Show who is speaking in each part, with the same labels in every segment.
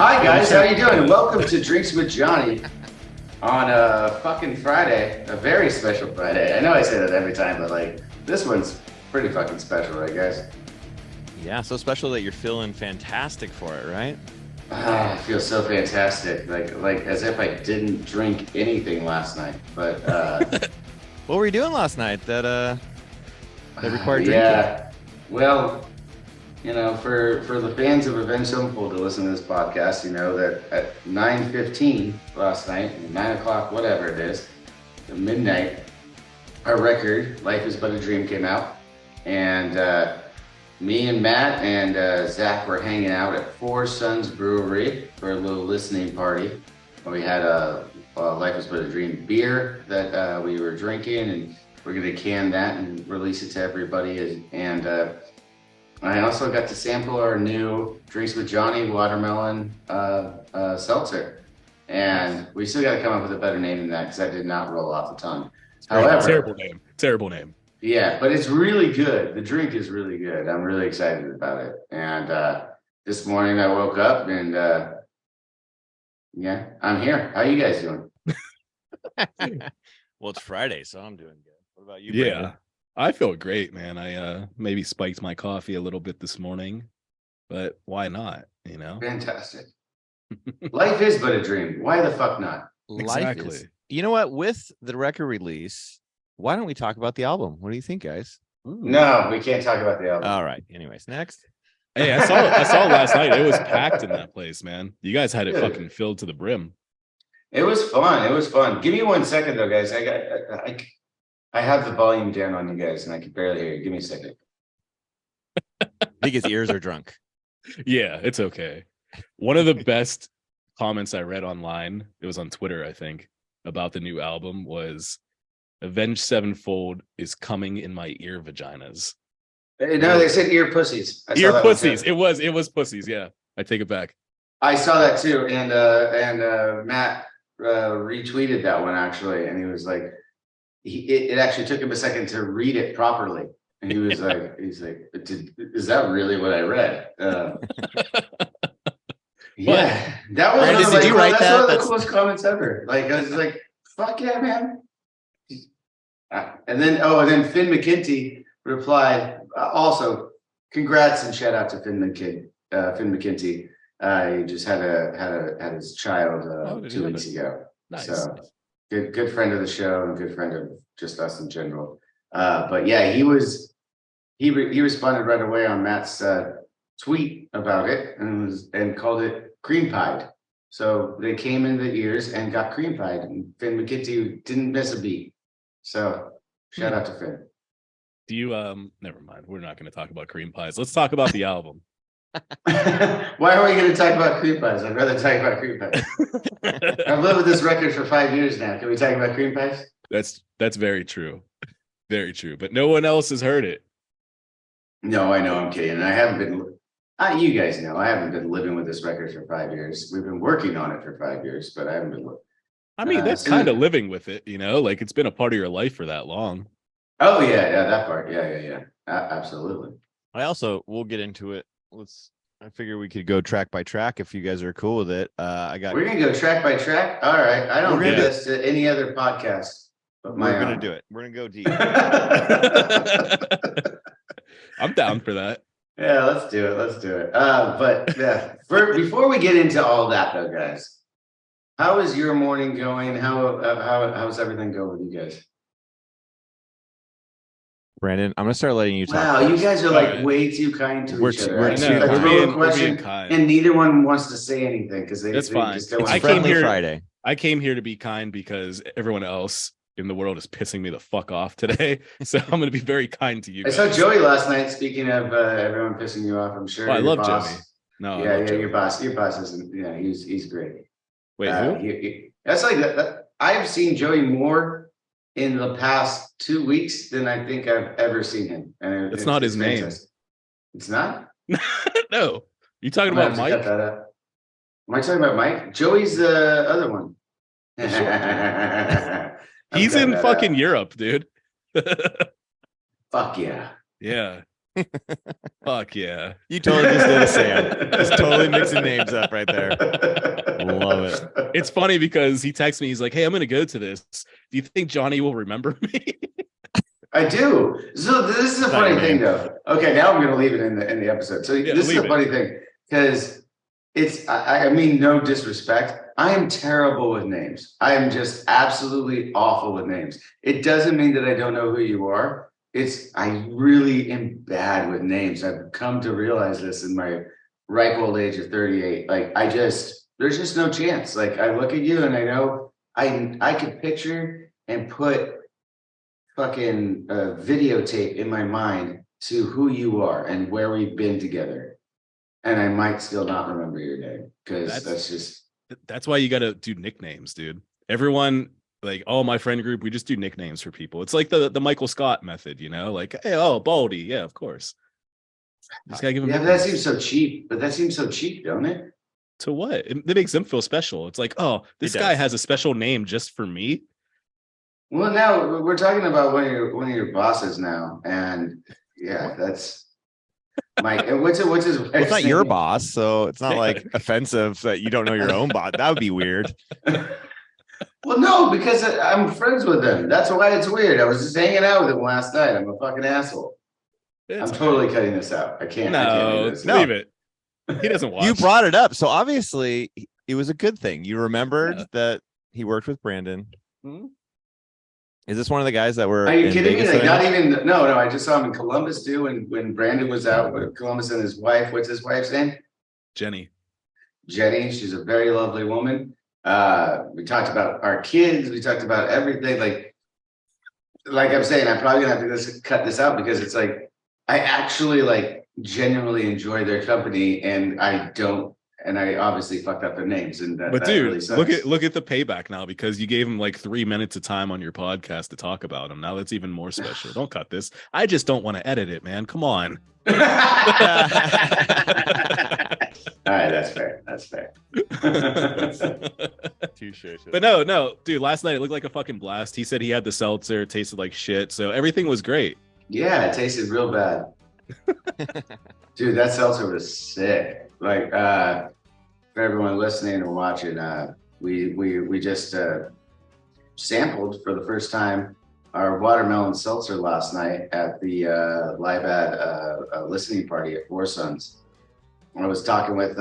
Speaker 1: Hi guys, how you doing? Welcome to Drinks with Johnny on a fucking Friday, a very special Friday. I know I say that every time, but like this one's pretty fucking special, right, guys?
Speaker 2: Yeah, so special that you're feeling fantastic for it, right?
Speaker 1: I feel so fantastic, like as if I didn't drink anything last night. But
Speaker 2: what were you doing last night that required drinking?
Speaker 1: Yeah, well, you know, for the fans of Avenged Sevenfold to listen to this podcast, you know that at 9:15 last night, 9 o'clock, whatever it is, at midnight, our record, Life is But a Dream, came out. And me and Matt and Zach were hanging out at Four Sons Brewery for a little listening party. We had a Life is But a Dream beer that we were drinking, and we're going to can that and release it to everybody. And I also got to sample our new Drinks with Johnny watermelon seltzer. And we still got to come up with a better name than that because that did not roll off the tongue.
Speaker 3: However, terrible name.
Speaker 1: Yeah, but it's really good. The drink is really good. I'm really excited about it. And this morning I woke up and yeah, I'm here. How you guys doing?
Speaker 2: Well, it's Friday, so I'm doing good. What about you,
Speaker 3: Yeah,
Speaker 2: Brandon?
Speaker 3: I feel great, man. I maybe spiked my coffee a little bit this morning, but why not? You know,
Speaker 1: Fantastic. Life is but a dream. Why the fuck not?
Speaker 3: Exactly.
Speaker 2: You know what? With the record release, why don't we talk about the album? What do you think, guys?
Speaker 3: Ooh.
Speaker 1: No, we can't talk about the album.
Speaker 2: All right. Anyways, next.
Speaker 3: Hey, I saw last night. It was packed in that place, man. You guys had it fucking filled to the brim.
Speaker 1: It was fun. It was fun. Give me 1 second though, guys. I have the volume down on you guys, and I can barely hear you. Give me a second.
Speaker 2: I think his ears are drunk.
Speaker 3: Yeah, it's okay. One of the best comments I read online, it was on Twitter, I think, about the new album was Avenged Sevenfold is coming in my ear vaginas.
Speaker 1: No, they said ear pussies.
Speaker 3: Ear pussies. It was pussies. Yeah, I take it back.
Speaker 1: I saw that too, and Matt retweeted that one actually, and he was like, it actually took him a second to read it properly, and he was like, is that really what I read? Yeah, that was
Speaker 2: Brandon,
Speaker 1: one of,
Speaker 2: did you write
Speaker 1: that's
Speaker 2: that?
Speaker 1: one of the
Speaker 2: That's-
Speaker 1: coolest comments ever. Like I was like, fuck yeah, man. And then Finn McKenty replied, also, congrats and shout out to Finn McKenty. He just had his child 2 weeks ago.
Speaker 3: Nice.
Speaker 1: So good friend of the show and good friend of just us in general. But yeah, he responded right away on Matt's tweet about it and called it cream pied. So they came in the ears and got cream pied, and Finn McKenty didn't miss a beat. So shout out to Finn.
Speaker 3: Do you never mind. We're not going to talk about cream pies. Let's talk about the album.
Speaker 1: Why are we going to talk about cream pies? I'd rather talk about cream pies. I've lived with this record for 5 years now. Can we talk about cream pies?
Speaker 3: That's very true. Very true. But no one else has heard it.
Speaker 1: No, I know, I'm kidding. And I haven't been, you guys know, I haven't been living with this record for 5 years. We've been working on it for 5 years, but I haven't been.
Speaker 3: I mean, that's kind of living with it, you know, like it's been a part of your life for that long.
Speaker 1: Oh yeah, that part. Yeah. Absolutely.
Speaker 2: We'll get into it. I figure we could go track by track if you guys are cool with it.
Speaker 1: We're gonna go track by track. All right. I don't do this to any other podcast. But
Speaker 2: we're gonna do it. We're gonna go deep.
Speaker 3: I'm down for that.
Speaker 1: Yeah, let's do it. But yeah, before we get into all that though, guys, how is your morning going? How's everything going with you guys?
Speaker 2: Brandon, I'm gonna start letting you talk.
Speaker 1: Wow, you guys are like way too kind to each other.
Speaker 3: We're being kind,
Speaker 1: and neither one wants to say anything because they.
Speaker 3: That's fine.
Speaker 1: Just don't
Speaker 2: It's friendly
Speaker 3: Friday.
Speaker 2: Friday.
Speaker 3: I came here to be kind because everyone else in the world is pissing me the fuck off today. So I'm going to be very kind to you guys.
Speaker 1: I saw Joey last night. Speaking of everyone pissing you off, I'm sure.
Speaker 3: Oh, I love Joey. No,
Speaker 1: yeah, your boss isn't. Yeah, he's great.
Speaker 3: Wait, who?
Speaker 1: That's like that. I've seen Joey more in the past 2 weeks than I think I've ever seen him. And
Speaker 3: it's not his name.
Speaker 1: It's not?
Speaker 3: No. You talking about Mike?
Speaker 1: Cut that up. Am I talking about Mike? Joey's the other one.
Speaker 3: He's in fucking Europe, dude.
Speaker 1: Fuck yeah.
Speaker 3: Yeah. Fuck yeah.
Speaker 2: You totally just did a Sam. Just totally mixing names up right there. Love it.
Speaker 3: It's funny because he texts me. He's like, "Hey, I'm gonna go to this. Do you think Johnny will remember me?"
Speaker 1: I do. So this is a funny thing, though. Okay, now I'm going to leave it in the episode. So this is a funny thing because it's. I mean, no disrespect. I am terrible with names. I am just absolutely awful with names. It doesn't mean that I don't know who you are. I really am bad with names. I've come to realize this in my ripe old age of 38. Like there's just no chance. Like I look at you and I know I could picture and put fucking videotape in my mind to who you are and where we've been together. And I might still not remember your name because
Speaker 3: that's why you got to do nicknames, dude. Everyone, like, oh, my friend group, we just do nicknames for people. It's like the Michael Scott method, you know, like, hey, oh, Baldy. Yeah, of course. Just gotta give him
Speaker 1: that seems so cheap, but that seems so cheap, don't it?
Speaker 3: To what? It makes them feel special. It's like, oh, this guy has a special name just for me.
Speaker 1: Well, now we're talking about one of your bosses now, and yeah, that's Mike. And what's his wife's
Speaker 2: it's not
Speaker 1: name?
Speaker 2: your boss, so it's not like offensive that you don't know your own boss. That would be weird.
Speaker 1: Well, no, because I'm friends with him. That's why it's weird. I was just hanging out with him last night. I'm a fucking asshole. I'm totally cutting this out. I can't.
Speaker 3: No, leave it. He doesn't watch.
Speaker 2: You brought it up, so obviously it was a good thing. You remembered that he worked with Brandon.
Speaker 3: Hmm?
Speaker 2: Is this one of the guys that were?
Speaker 1: Are you kidding me? Like, not even. No. I just saw him in Columbus too. When Brandon was out with Columbus and his wife. What's his wife's name?
Speaker 3: Jenny.
Speaker 1: She's a very lovely woman. We talked about our kids. We talked about everything. Like I'm saying, I'm probably gonna have to just cut this out because it's like I actually like genuinely enjoy their company, and I obviously fucked up their names. And
Speaker 3: but dude, really look at the payback now because you gave him like 3 minutes of time on your podcast to talk about him. Now that's even more special. Don't cut this. I just don't want to edit it, man. Come on.
Speaker 1: All right, that's fair.
Speaker 2: But
Speaker 3: no, dude. Last night it looked like a fucking blast. He said he had the seltzer, it tasted like shit, so everything was great.
Speaker 1: Yeah, it tasted real bad. Dude, that seltzer was sick. Like for everyone listening and watching, we just sampled for the first time our watermelon seltzer last night at the live ad listening party at Four Sons. I was talking with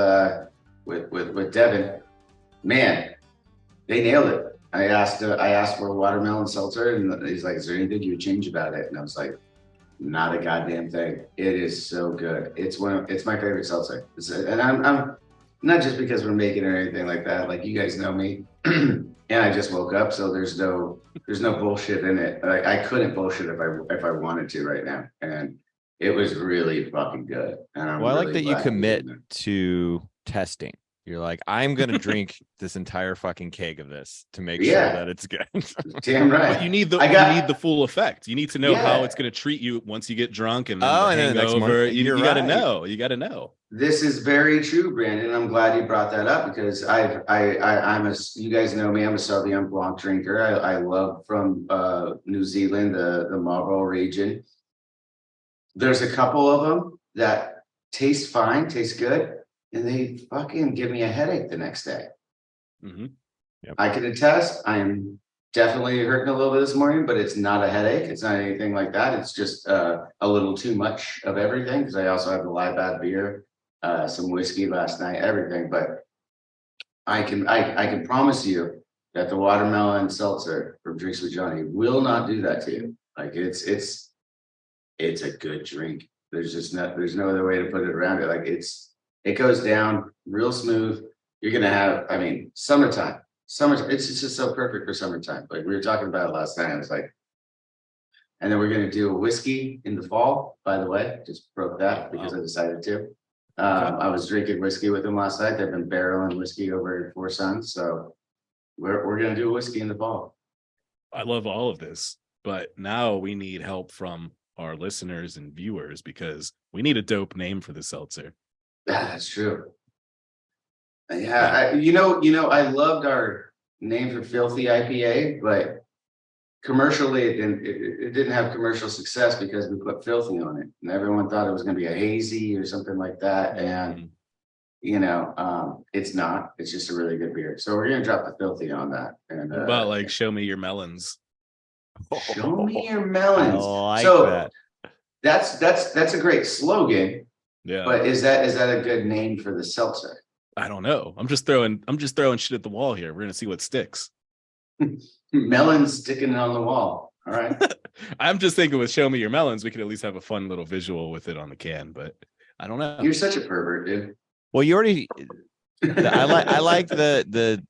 Speaker 1: Devin. Man, they nailed it. I asked for a watermelon seltzer, and he's like, "Is there anything you would change about it?" And I was like, "Not a goddamn thing. It is so good. It's my favorite seltzer." And I'm not just because we're making it or anything like that. Like, you guys know me, and I just woke up, so there's no bullshit in it. Like, I couldn't bullshit if I wanted to right now, and it was really fucking good. And
Speaker 2: I like that you commit to testing. You're like, I'm gonna drink this entire fucking keg of this to make sure that it's good.
Speaker 1: Damn right.
Speaker 3: But you need the full effect. You need to know how it's gonna treat you once you get drunk and then hangover. You gotta know. You gotta know.
Speaker 1: This is very true, Brandon. I'm glad you brought that up because you guys know me, I'm a Sauvignon Blanc drinker. I love from New Zealand, the Marlborough region. There's a couple of them that taste fine, taste good, and they fucking give me a headache the next day.
Speaker 3: Mm-hmm.
Speaker 2: Yep.
Speaker 1: I can attest, I'm definitely hurting a little bit this morning, but it's not a headache. It's not anything like that. It's just a little too much of everything because I also have the live bad beer, some whiskey last night, everything. But I can promise you that the watermelon seltzer from Drinks with Johnny will not do that to you. Like, it's a good drink. There's no other way to put it around it. Like, it goes down real smooth. You're gonna have, summertime. It's just so perfect for summertime. Like, we were talking about it last night. I was like, and then we're gonna do a whiskey in the fall. By the way, just broke that because I decided to. I was drinking whiskey with them last night. They've been barreling whiskey over at Four Sons, so we're gonna do a whiskey in the fall.
Speaker 3: I love all of this, but now we need help from our listeners and viewers because we need a dope name for the seltzer.
Speaker 1: That's true. Yeah, I loved our name for Filthy IPA, but commercially, it didn't have commercial success because we put filthy on it, and everyone thought it was going to be a hazy or something like that. And it's not. It's just a really good beer. So we're gonna drop the filthy on that. And
Speaker 3: What about like show me your melons?
Speaker 1: show me your melons.
Speaker 2: I like
Speaker 1: so
Speaker 2: that.
Speaker 1: That's a great slogan.
Speaker 3: Yeah,
Speaker 1: But is that a good name for the seltzer?
Speaker 3: I don't know. I'm just throwing shit at the wall here. We're gonna see what sticks.
Speaker 1: Melons sticking on the wall. All right.
Speaker 3: I'm just thinking with show me your melons, we could at least have a fun little visual with it on the can, but I don't know.
Speaker 1: You're such a pervert, dude.
Speaker 2: Well, you already. I like the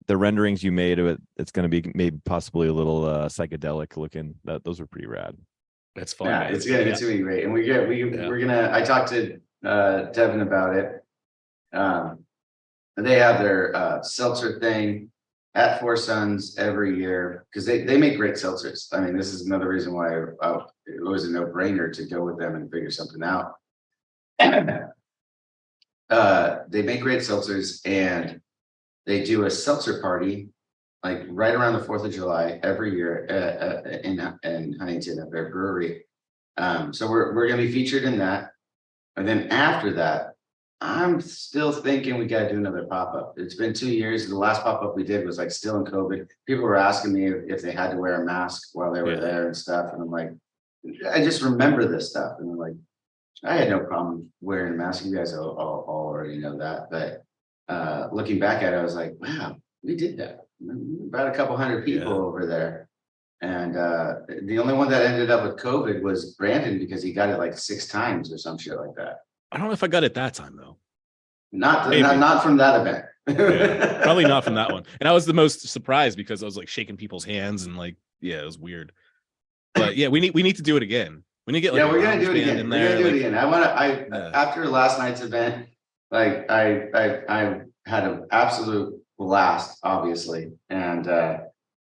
Speaker 2: renderings you made of it. It's going to be maybe possibly a little psychedelic looking. Those are pretty rad.
Speaker 3: That's fun.
Speaker 1: Yeah, it's gonna be great. And we're gonna. I talked to Devin about it. They have their seltzer thing at Four Sons every year because they make great seltzers. I mean, this is another reason why it was a no-brainer to go with them and figure something out. They make great seltzers, and they do a seltzer party like right around the 4th of July every year in Huntington at their brewery. So we're gonna be featured in that. And then after that, I'm still thinking we gotta do another pop-up. It's been 2 years. The last pop-up we did was like still in COVID. People were asking me if they had to wear a mask while they were there and stuff. And I'm like, I just remember this stuff. And I'm like, I had no problem wearing a mask. You guys all already know that. But looking back at it, I was like, wow, we did that. About a couple hundred people over there. And the only one that ended up with COVID was Brandon because he got it like 6 times or some shit like that.
Speaker 3: I don't know if I got it that time though.
Speaker 1: Not from that event.
Speaker 3: Yeah, probably not from that one. And I was the most surprised because I was like shaking people's hands and like, yeah, it was weird. But yeah, we need to do it again. We need to get like
Speaker 1: we're gonna do it again. We're gonna do it again. After last night's event, like I had an absolute blast, obviously, and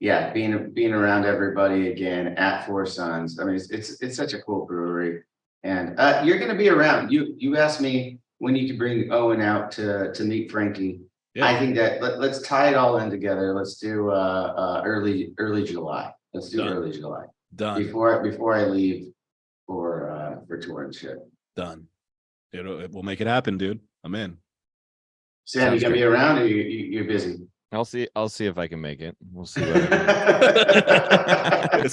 Speaker 1: being around everybody again at Four Sons. I mean, it's such a cool brewery, and you're gonna be around. You asked me when you could bring Owen out to meet Frankie. Yeah. I think that let's tie it all in together. Let's do early July. Let's do early July.
Speaker 3: Done.
Speaker 1: Before I leave for tour and shit.
Speaker 3: Done. We'll make it happen, dude. I'm in.
Speaker 1: Sam, you gonna be around or you're busy?
Speaker 2: I'll see if I can make it. We'll see.
Speaker 3: This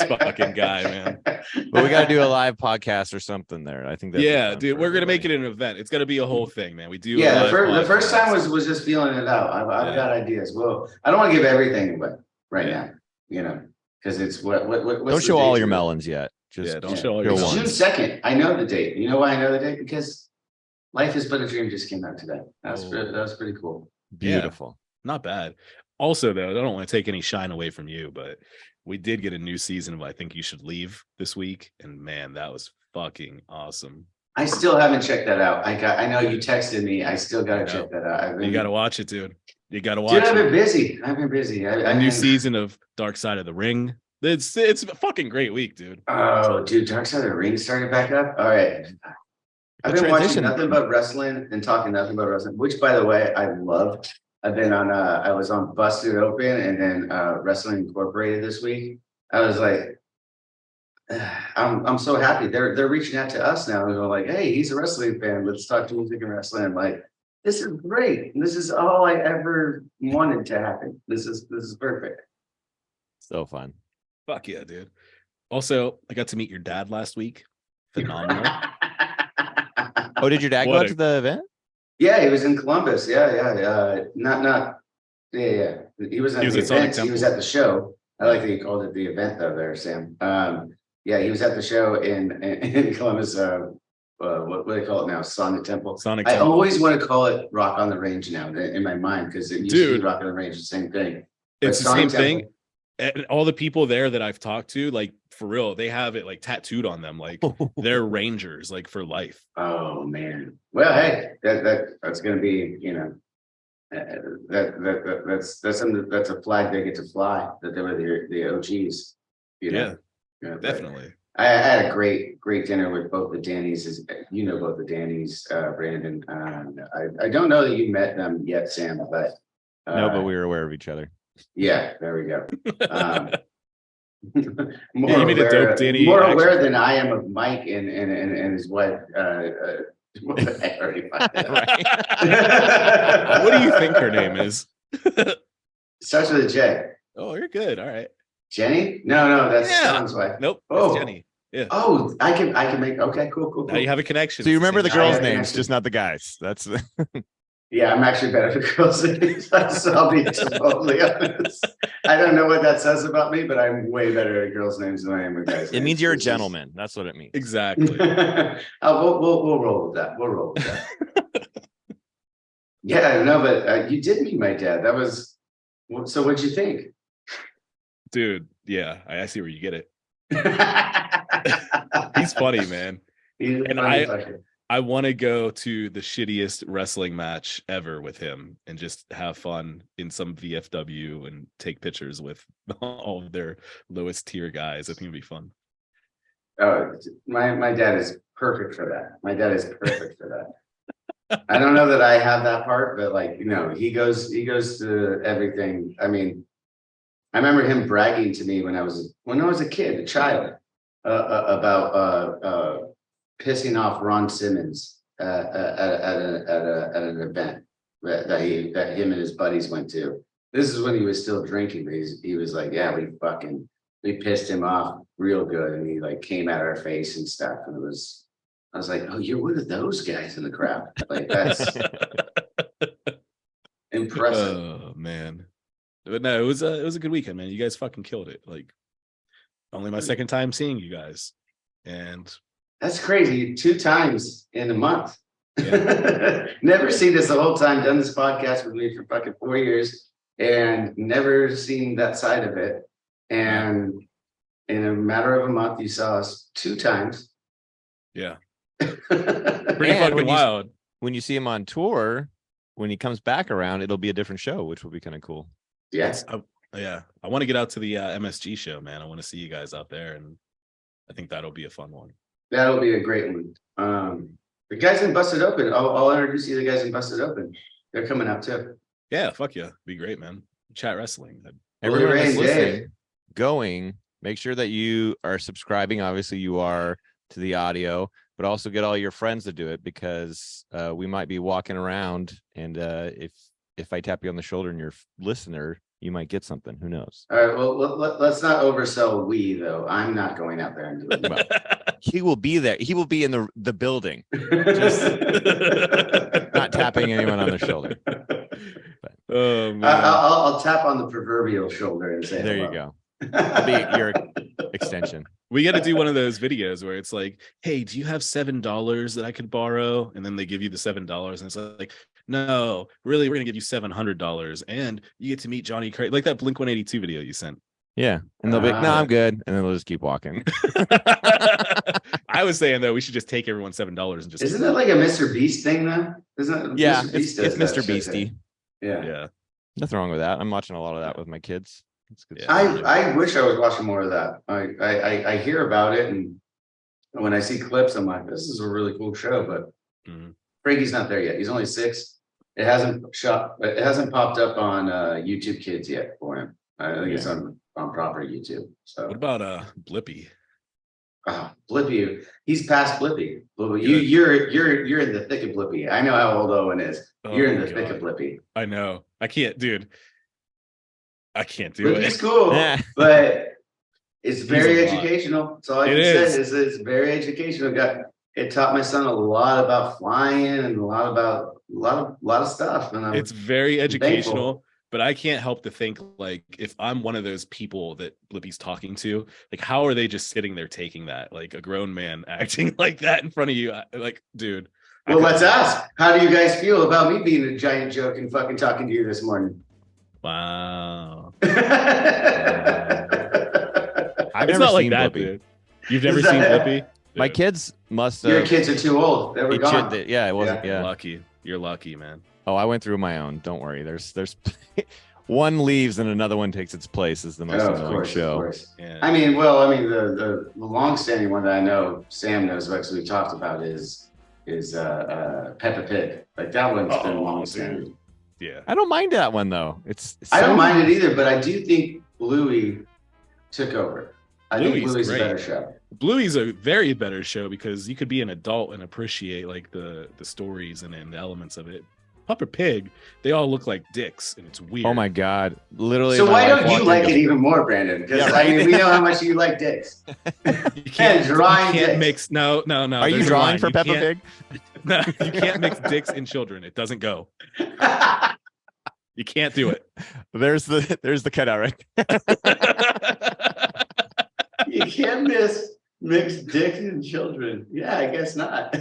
Speaker 3: fucking guy, man.
Speaker 2: But we got to do a live podcast or something there. I think that.
Speaker 3: Dude, we're gonna make it an event. It's gonna be a whole thing, man. We do.
Speaker 1: Yeah, the first time was just feeling it out. I've got ideas. Well, I don't want to give everything away right now, because it's what.
Speaker 2: Don't show all your melons yet.
Speaker 3: Don't show all your
Speaker 1: melons. June 2nd. I know the date. You know why I know the date? Because Life is But a Dream just came out today. That was pretty cool.
Speaker 2: Beautiful.
Speaker 3: Not bad. Also, though, I don't want to take any shine away from you, but we did get a new season of I Think You Should Leave this week, and man, that was fucking awesome.
Speaker 1: I still haven't checked that out. I know you texted me. I still got to check that out.
Speaker 3: You got to watch it, dude. You got to watch it.
Speaker 1: I've been busy. A
Speaker 3: new season of Dark Side of the Ring. It's a fucking great week, dude.
Speaker 1: Oh, dude, Dark Side of the Ring started back up. All right. I've been watching nothing but wrestling and talking nothing but wrestling, which, by the way, I love. I've been on. I was on Busted Open and then Wrestling Incorporated this week. I was like, I'm so happy. They're reaching out to us now. They're like, hey, he's a wrestling fan. Let's talk to music and wrestling. I'm like, this is great. This is all I ever wanted to happen. This is perfect.
Speaker 2: So fun.
Speaker 3: Fuck yeah, dude. Also, I got to meet your dad last week. Phenomenal.
Speaker 2: Oh, did your dad go out to the event?
Speaker 1: Yeah, he was in Columbus. Yeah. He was at the event. He was at the show. I like that you called it the event though there, Sam. He was at the show in Columbus. What do they call it now? Sonic Temple. I always want to call it Rock on the Range now in my mind because it used to be Rock on the Range, the same thing.
Speaker 3: It's the same thing. And all the people there that I've talked to, like for real, they have it like tattooed on them, like they're Rangers, like for life.
Speaker 1: Oh man! Well, hey, that's gonna be, that's a flag they get to fly. That they were the OGs.
Speaker 3: Yeah, definitely.
Speaker 1: I had a great dinner with both the Dannys. Both the Dannys, Brandon. I don't know that you met them yet, Sam, but
Speaker 2: no, but we were aware of each other.
Speaker 1: Yeah, there we go. more
Speaker 3: Yeah, you made a
Speaker 1: aware,
Speaker 3: dope Danny
Speaker 1: more
Speaker 3: action
Speaker 1: aware
Speaker 3: figure.
Speaker 1: than I am of Mike and his wife. I already find that out.
Speaker 3: What do you think her name is?
Speaker 1: Starts with a J.
Speaker 3: Oh, you're good. All right.
Speaker 1: Jenny? No, that's
Speaker 3: Yeah.
Speaker 1: Sean's wife.
Speaker 3: Nope.
Speaker 1: Oh.
Speaker 3: It's Jenny. Yeah.
Speaker 1: Oh, I can make. Okay, cool.
Speaker 3: Now you have a connection.
Speaker 2: So you
Speaker 3: It's
Speaker 2: remember the
Speaker 3: same
Speaker 2: girls'
Speaker 1: I
Speaker 3: guy.
Speaker 1: have
Speaker 2: names, just not the guys. That's
Speaker 1: Yeah, I'm actually better for girls than guys, so I'll be totally honest. I don't know what that says about me, but I'm way better at girls' names than I am with guys'
Speaker 2: it
Speaker 1: names.
Speaker 2: means you're a
Speaker 1: This is-
Speaker 2: gentleman. That's what it means.
Speaker 3: Exactly.
Speaker 1: We'll roll with that. We'll roll with that. Yeah, no, but you did meet my dad. That was so. What'd you think?
Speaker 3: Dude, yeah, I see where you get it. He's funny, man.
Speaker 1: He's a
Speaker 3: And
Speaker 1: funny fucker.
Speaker 3: I want to go to the shittiest wrestling match ever with him and just have fun in some VFW and take pictures with all of their lowest tier guys. I think it'd be fun.
Speaker 1: Oh, my dad is perfect for that. My dad is perfect for that. I don't know that I have that part, but like, he goes to everything. I mean, I remember him bragging to me when I was a kid, a child, about pissing off Ron Simmons at an event that him and his buddies went to. This is when he was still drinking, but he was like, yeah, we pissed him off real good, and he like came at our face and stuff, and I was like, oh, you're one of those guys in the crowd. Like, that's impressive.
Speaker 3: Oh man. But no, it was a good weekend, man. You guys fucking killed it. Like, only my second time seeing you guys. And
Speaker 1: That's crazy. 2 times in a month.
Speaker 3: Yeah.
Speaker 1: Never seen this the whole time, done this podcast with me for fucking 4 years and never seen that side of it. And in a matter of a month, you saw us 2 times.
Speaker 3: yeah,
Speaker 1: Pretty
Speaker 3: pretty
Speaker 2: And
Speaker 3: fucking wild.
Speaker 2: when you see him on tour, when he comes back around, it'll be a different show, which will be kind of cool.
Speaker 1: Yes.
Speaker 3: Yeah, I want to get out to the MSG show, man. I want to see you guys out there, and I think that'll be a fun one.
Speaker 1: That'll be a great one. The guys in Busted Open, I'll introduce you to the guys in Busted Open. They're coming out too.
Speaker 3: Yeah, fuck yeah, be great, man. Chat wrestling.
Speaker 2: Everyone
Speaker 1: Ray
Speaker 2: that's
Speaker 1: and Dave.
Speaker 2: listening, make sure that you are subscribing. Obviously, you are to the audio, but also get all your friends to do it, because we might be walking around, and if I tap you on the shoulder and you're a listener, you might get something. Who knows?
Speaker 1: All right. Well, let's not oversell we though. I'm not going out there and doing
Speaker 2: Well, he will be there. He will be in the building,
Speaker 1: it.
Speaker 2: not tapping anyone on the shoulder.
Speaker 3: Oh man.
Speaker 1: I'll tap on the proverbial shoulder and say,
Speaker 2: There you
Speaker 1: hello.
Speaker 2: go. I'll be your extension.
Speaker 3: We got to do one of those videos where it's like, hey, do you have $7 that I could borrow? And then they give you the $7, and it's like, no, really, we're gonna give you $700, and you get to meet Johnny Craig, like that Blink 182 video you sent.
Speaker 2: Yeah, and they'll be like, no, I'm good, and then they'll just keep walking.
Speaker 3: I was saying though, we should just take everyone $7 and just.
Speaker 1: Isn't that like a Mr. Beast thing though? Isn't it?
Speaker 2: Yeah,
Speaker 1: Mr. Beast
Speaker 2: it's
Speaker 1: does that
Speaker 2: Mr.
Speaker 1: shit,
Speaker 2: Beastie.
Speaker 1: Yeah.
Speaker 3: Yeah.
Speaker 2: Nothing wrong with that. I'm watching a lot of that with my kids. It's good.
Speaker 3: Yeah.
Speaker 2: stuff.
Speaker 1: I wish I was watching more of that. I hear about it, and when I see clips, I'm like, this is a really cool show. But
Speaker 3: Mhm.
Speaker 1: Frankie's not there yet. He's only 6. It hasn't popped up on YouTube Kids yet for him. I think it's on proper YouTube. So
Speaker 3: What about Blippy?
Speaker 1: Blippy, he's past Blippy. You're in the thick of Blippy. I know how old Owen is. You're in
Speaker 3: Oh,
Speaker 1: the thick of
Speaker 3: God.
Speaker 1: Blippy.
Speaker 3: I know. I can't, dude. I can't do
Speaker 1: Blippy's
Speaker 3: it.
Speaker 1: cool,
Speaker 2: Yeah.
Speaker 1: but it's very
Speaker 3: a lot.
Speaker 1: educational. That's all I
Speaker 3: It
Speaker 1: can
Speaker 3: is.
Speaker 1: say is it's very educational. It taught my son a lot about flying and a lot of stuff. And
Speaker 3: It's very
Speaker 1: thankful.
Speaker 3: educational, but I can't help to think, like, if I'm one of those people that Blippy's talking to, like, how are they just sitting there taking that, like a grown man acting like that in front of you? Like, dude. I
Speaker 1: Well,
Speaker 3: couldn't
Speaker 1: let's
Speaker 3: do it.
Speaker 1: ask. How do you guys feel about me being a giant joke and fucking talking to you this morning?
Speaker 3: Wow.
Speaker 2: I've
Speaker 3: It's
Speaker 2: never
Speaker 3: not like
Speaker 2: seen
Speaker 3: that,
Speaker 2: Blippy.
Speaker 3: dude. You've never seen Blippy?
Speaker 2: My
Speaker 3: Yeah.
Speaker 2: kids must
Speaker 1: Your
Speaker 2: have.
Speaker 1: kids are too old. They were
Speaker 2: It
Speaker 1: gone.
Speaker 2: should, yeah, it wasn't.
Speaker 3: You're
Speaker 2: Yeah.
Speaker 3: lucky. You're lucky, man.
Speaker 2: Oh, I went through my own. Don't worry. There's one leaves and another one takes its place. Is the most
Speaker 1: Oh, of
Speaker 2: annoying
Speaker 1: course, of
Speaker 2: show.
Speaker 1: course.
Speaker 3: Yeah.
Speaker 1: The long-standing one that I know Sam knows about because we talked about is Peppa Pig. Like that one's been
Speaker 3: Oh,
Speaker 1: long-standing.
Speaker 3: dude. Yeah.
Speaker 2: I don't mind that one though. It's
Speaker 1: I don't
Speaker 2: so-
Speaker 1: mind it either, but I do think Bluey took over. I think
Speaker 3: Bluey's
Speaker 1: Bluey's a
Speaker 3: great.
Speaker 1: better show.
Speaker 3: Bluey's a very better show because you could be an adult and appreciate like the stories and the elements of it. Pupper Pig, they all look like dicks and it's weird.
Speaker 2: Oh my god! Literally.
Speaker 1: So
Speaker 2: my
Speaker 1: why
Speaker 2: wife
Speaker 1: don't you
Speaker 2: walked in
Speaker 1: like
Speaker 2: and
Speaker 1: it
Speaker 2: goes,
Speaker 1: even more, Brandon? Because
Speaker 2: Yeah,
Speaker 1: I mean,
Speaker 2: right?
Speaker 1: we know how much you like dicks.
Speaker 3: You can't,
Speaker 1: drawing
Speaker 3: you can't
Speaker 1: dicks.
Speaker 3: mix. No.
Speaker 2: Are you
Speaker 3: there's a
Speaker 2: drawing
Speaker 3: line.
Speaker 2: for
Speaker 3: You
Speaker 2: Peppa
Speaker 3: can't-
Speaker 2: Pig?
Speaker 3: No, you can't mix dicks and children. It doesn't go. You can't do it.
Speaker 2: There's the cutout right there.
Speaker 1: You can't mix dicks and children. Yeah, I guess not.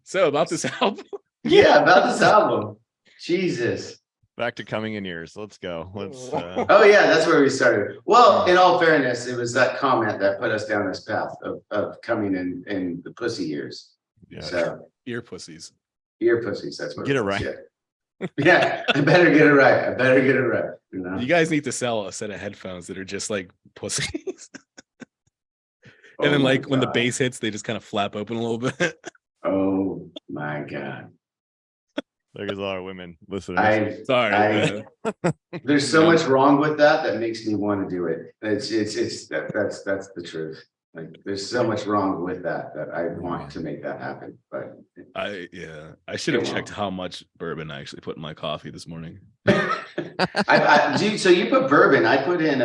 Speaker 3: So about this album.
Speaker 1: Yeah, about this album. Jesus.
Speaker 2: Back to coming in years. Let's go. Let's.
Speaker 1: Oh yeah, that's where we started. Well, in all fairness, it was that comment that put us down this path of coming in the pussy years.
Speaker 2: Yeah.
Speaker 1: So
Speaker 3: Ear pussies.
Speaker 1: ear pussies. That's what
Speaker 2: Get it
Speaker 1: was,
Speaker 2: right.
Speaker 1: Yeah, I better get it right. You know?
Speaker 3: You guys need to sell a set of headphones that are just like pussies.
Speaker 1: Oh
Speaker 3: And then
Speaker 1: my
Speaker 3: like when the
Speaker 1: God.
Speaker 3: bass hits, they just kind of flap open a little bit.
Speaker 1: Oh my God.
Speaker 2: There goes all our women listening.
Speaker 3: Sorry.
Speaker 1: There's so much wrong with that makes me want to do it. That's the truth. Like there's so much wrong with that I want to make that happen. But
Speaker 3: I should have
Speaker 1: It
Speaker 3: checked
Speaker 1: won't.
Speaker 3: how much bourbon I actually put in my coffee this morning.
Speaker 1: Dude, so you put bourbon. I put in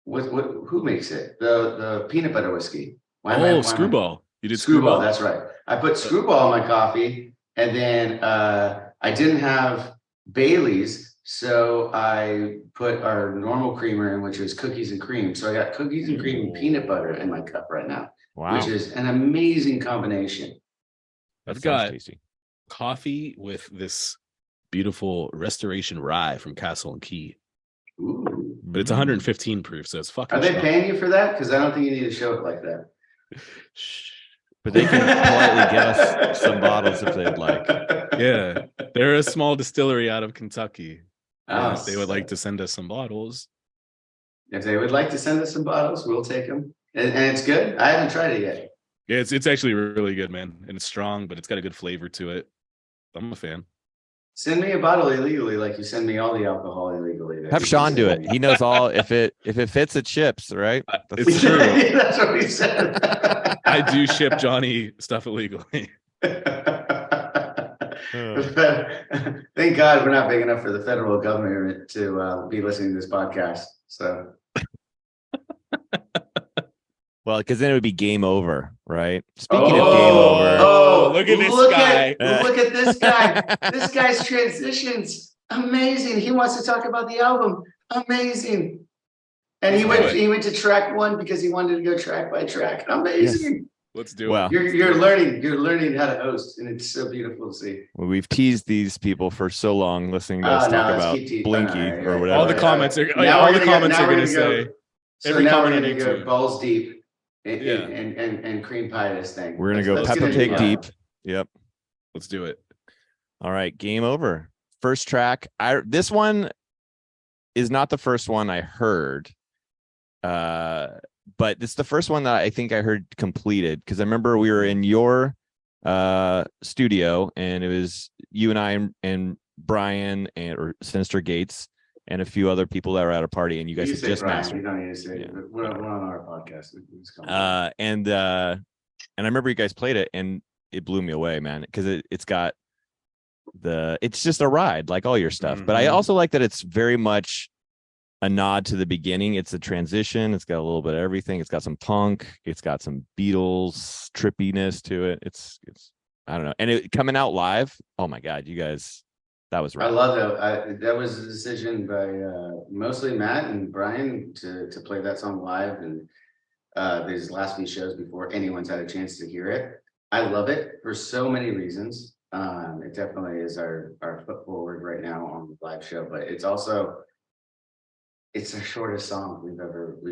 Speaker 1: who makes it? The peanut butter whiskey. Why am I-
Speaker 3: Screwball. You did
Speaker 1: Screwball,
Speaker 3: Screwball.
Speaker 1: that's right. I put Screwball in my coffee, and then I didn't have Bailey's, so I put our normal creamer in, which is cookies and cream. So I got cookies and cream and peanut butter in my cup right now,
Speaker 2: Wow.
Speaker 1: which is an amazing combination.
Speaker 2: That
Speaker 3: I've
Speaker 2: sounds
Speaker 3: got
Speaker 2: tasty.
Speaker 3: coffee with this beautiful restoration rye from Castle and Key,
Speaker 1: Ooh.
Speaker 3: but it's 115 proof, so it's fucking.
Speaker 1: Are they
Speaker 3: strong.
Speaker 1: paying you for that? Because I don't think you need to show it like that.
Speaker 3: Shh.
Speaker 2: But they can politely get us some bottles if they'd like.
Speaker 3: Yeah, they're a small distillery out of Kentucky.
Speaker 1: Oh,
Speaker 3: If they would like to send us some bottles.
Speaker 1: If they would like to send us some bottles, we'll take them. And it's good. I haven't tried it yet.
Speaker 3: Yeah, it's actually really good, man, and it's strong, but it's got a good flavor to it. I'm a fan.
Speaker 1: Send me a bottle illegally, like you send me all the alcohol illegally.
Speaker 2: Have Sean do it. He knows all. If it fits, it ships, right?
Speaker 3: It's true.
Speaker 1: That's what we said.
Speaker 3: I do ship Johnny stuff illegally.
Speaker 1: Thank God we're not big enough for the federal government to be listening to this podcast. So,
Speaker 2: Well, because then it would be game over, right? Speaking of game over,
Speaker 3: look at this guy.
Speaker 1: Look at this guy. This guy's transitions. Amazing. He wants to talk about the album. Amazing. And he went to track 1 because he wanted to go track by track. Amazing.
Speaker 3: Let's do
Speaker 2: Well,
Speaker 3: it.
Speaker 1: You're learning how to host, and it's so beautiful to see.
Speaker 2: we've teased these people for so long, listening to us
Speaker 1: Oh, no,
Speaker 2: talk
Speaker 1: let's
Speaker 2: about
Speaker 1: keep teasing.
Speaker 2: Blinky
Speaker 1: All right,
Speaker 2: or
Speaker 1: all
Speaker 2: whatever.
Speaker 3: All the comments are. Oh, yeah,
Speaker 1: Now
Speaker 3: all
Speaker 1: we're
Speaker 3: the
Speaker 1: gonna
Speaker 3: comments
Speaker 1: go-
Speaker 3: are
Speaker 1: now
Speaker 3: going
Speaker 1: we're
Speaker 3: to
Speaker 1: gonna
Speaker 3: say.
Speaker 1: So
Speaker 3: Every
Speaker 1: now
Speaker 3: comment
Speaker 1: we're
Speaker 3: on
Speaker 1: gonna go
Speaker 3: YouTube.
Speaker 1: balls deep and,
Speaker 3: Yeah.
Speaker 1: and cream pie this thing.
Speaker 2: We're gonna go
Speaker 1: That's
Speaker 2: Peppa
Speaker 1: gonna be
Speaker 2: Pig
Speaker 1: fun.
Speaker 2: deep. Yep.
Speaker 3: Let's do it.
Speaker 2: All right, game over. First track. This one is not the first one I heard. But it's the first one that I think I heard completed, because I remember we were in your studio, and it was you and I and Brian or Sinister Gates and a few other people that were at a party, and you guys
Speaker 1: You
Speaker 2: had
Speaker 1: say
Speaker 2: just
Speaker 1: Brian,
Speaker 2: mastered.
Speaker 1: You don't need to say
Speaker 2: Yeah.
Speaker 1: it. We're on our podcast. It's coming.
Speaker 2: And I remember you guys played it, and it blew me away, man, because it's got it's just a ride like all your stuff. But I
Speaker 3: Mhm.
Speaker 2: also like that it's very much a nod to the beginning. It's a transition. It's got a little bit of everything. It's got some punk. It's got some Beatles trippiness to it. It's I don't know. And it coming out live. Oh my God, you guys, that was
Speaker 1: I
Speaker 2: right.
Speaker 1: love that. That was a decision by mostly Matt and Brian to play that song live, and these last few shows before anyone's had a chance to hear it. I love it for so many reasons. It definitely is our foot forward right now on the live show, but it's also it's the shortest song we've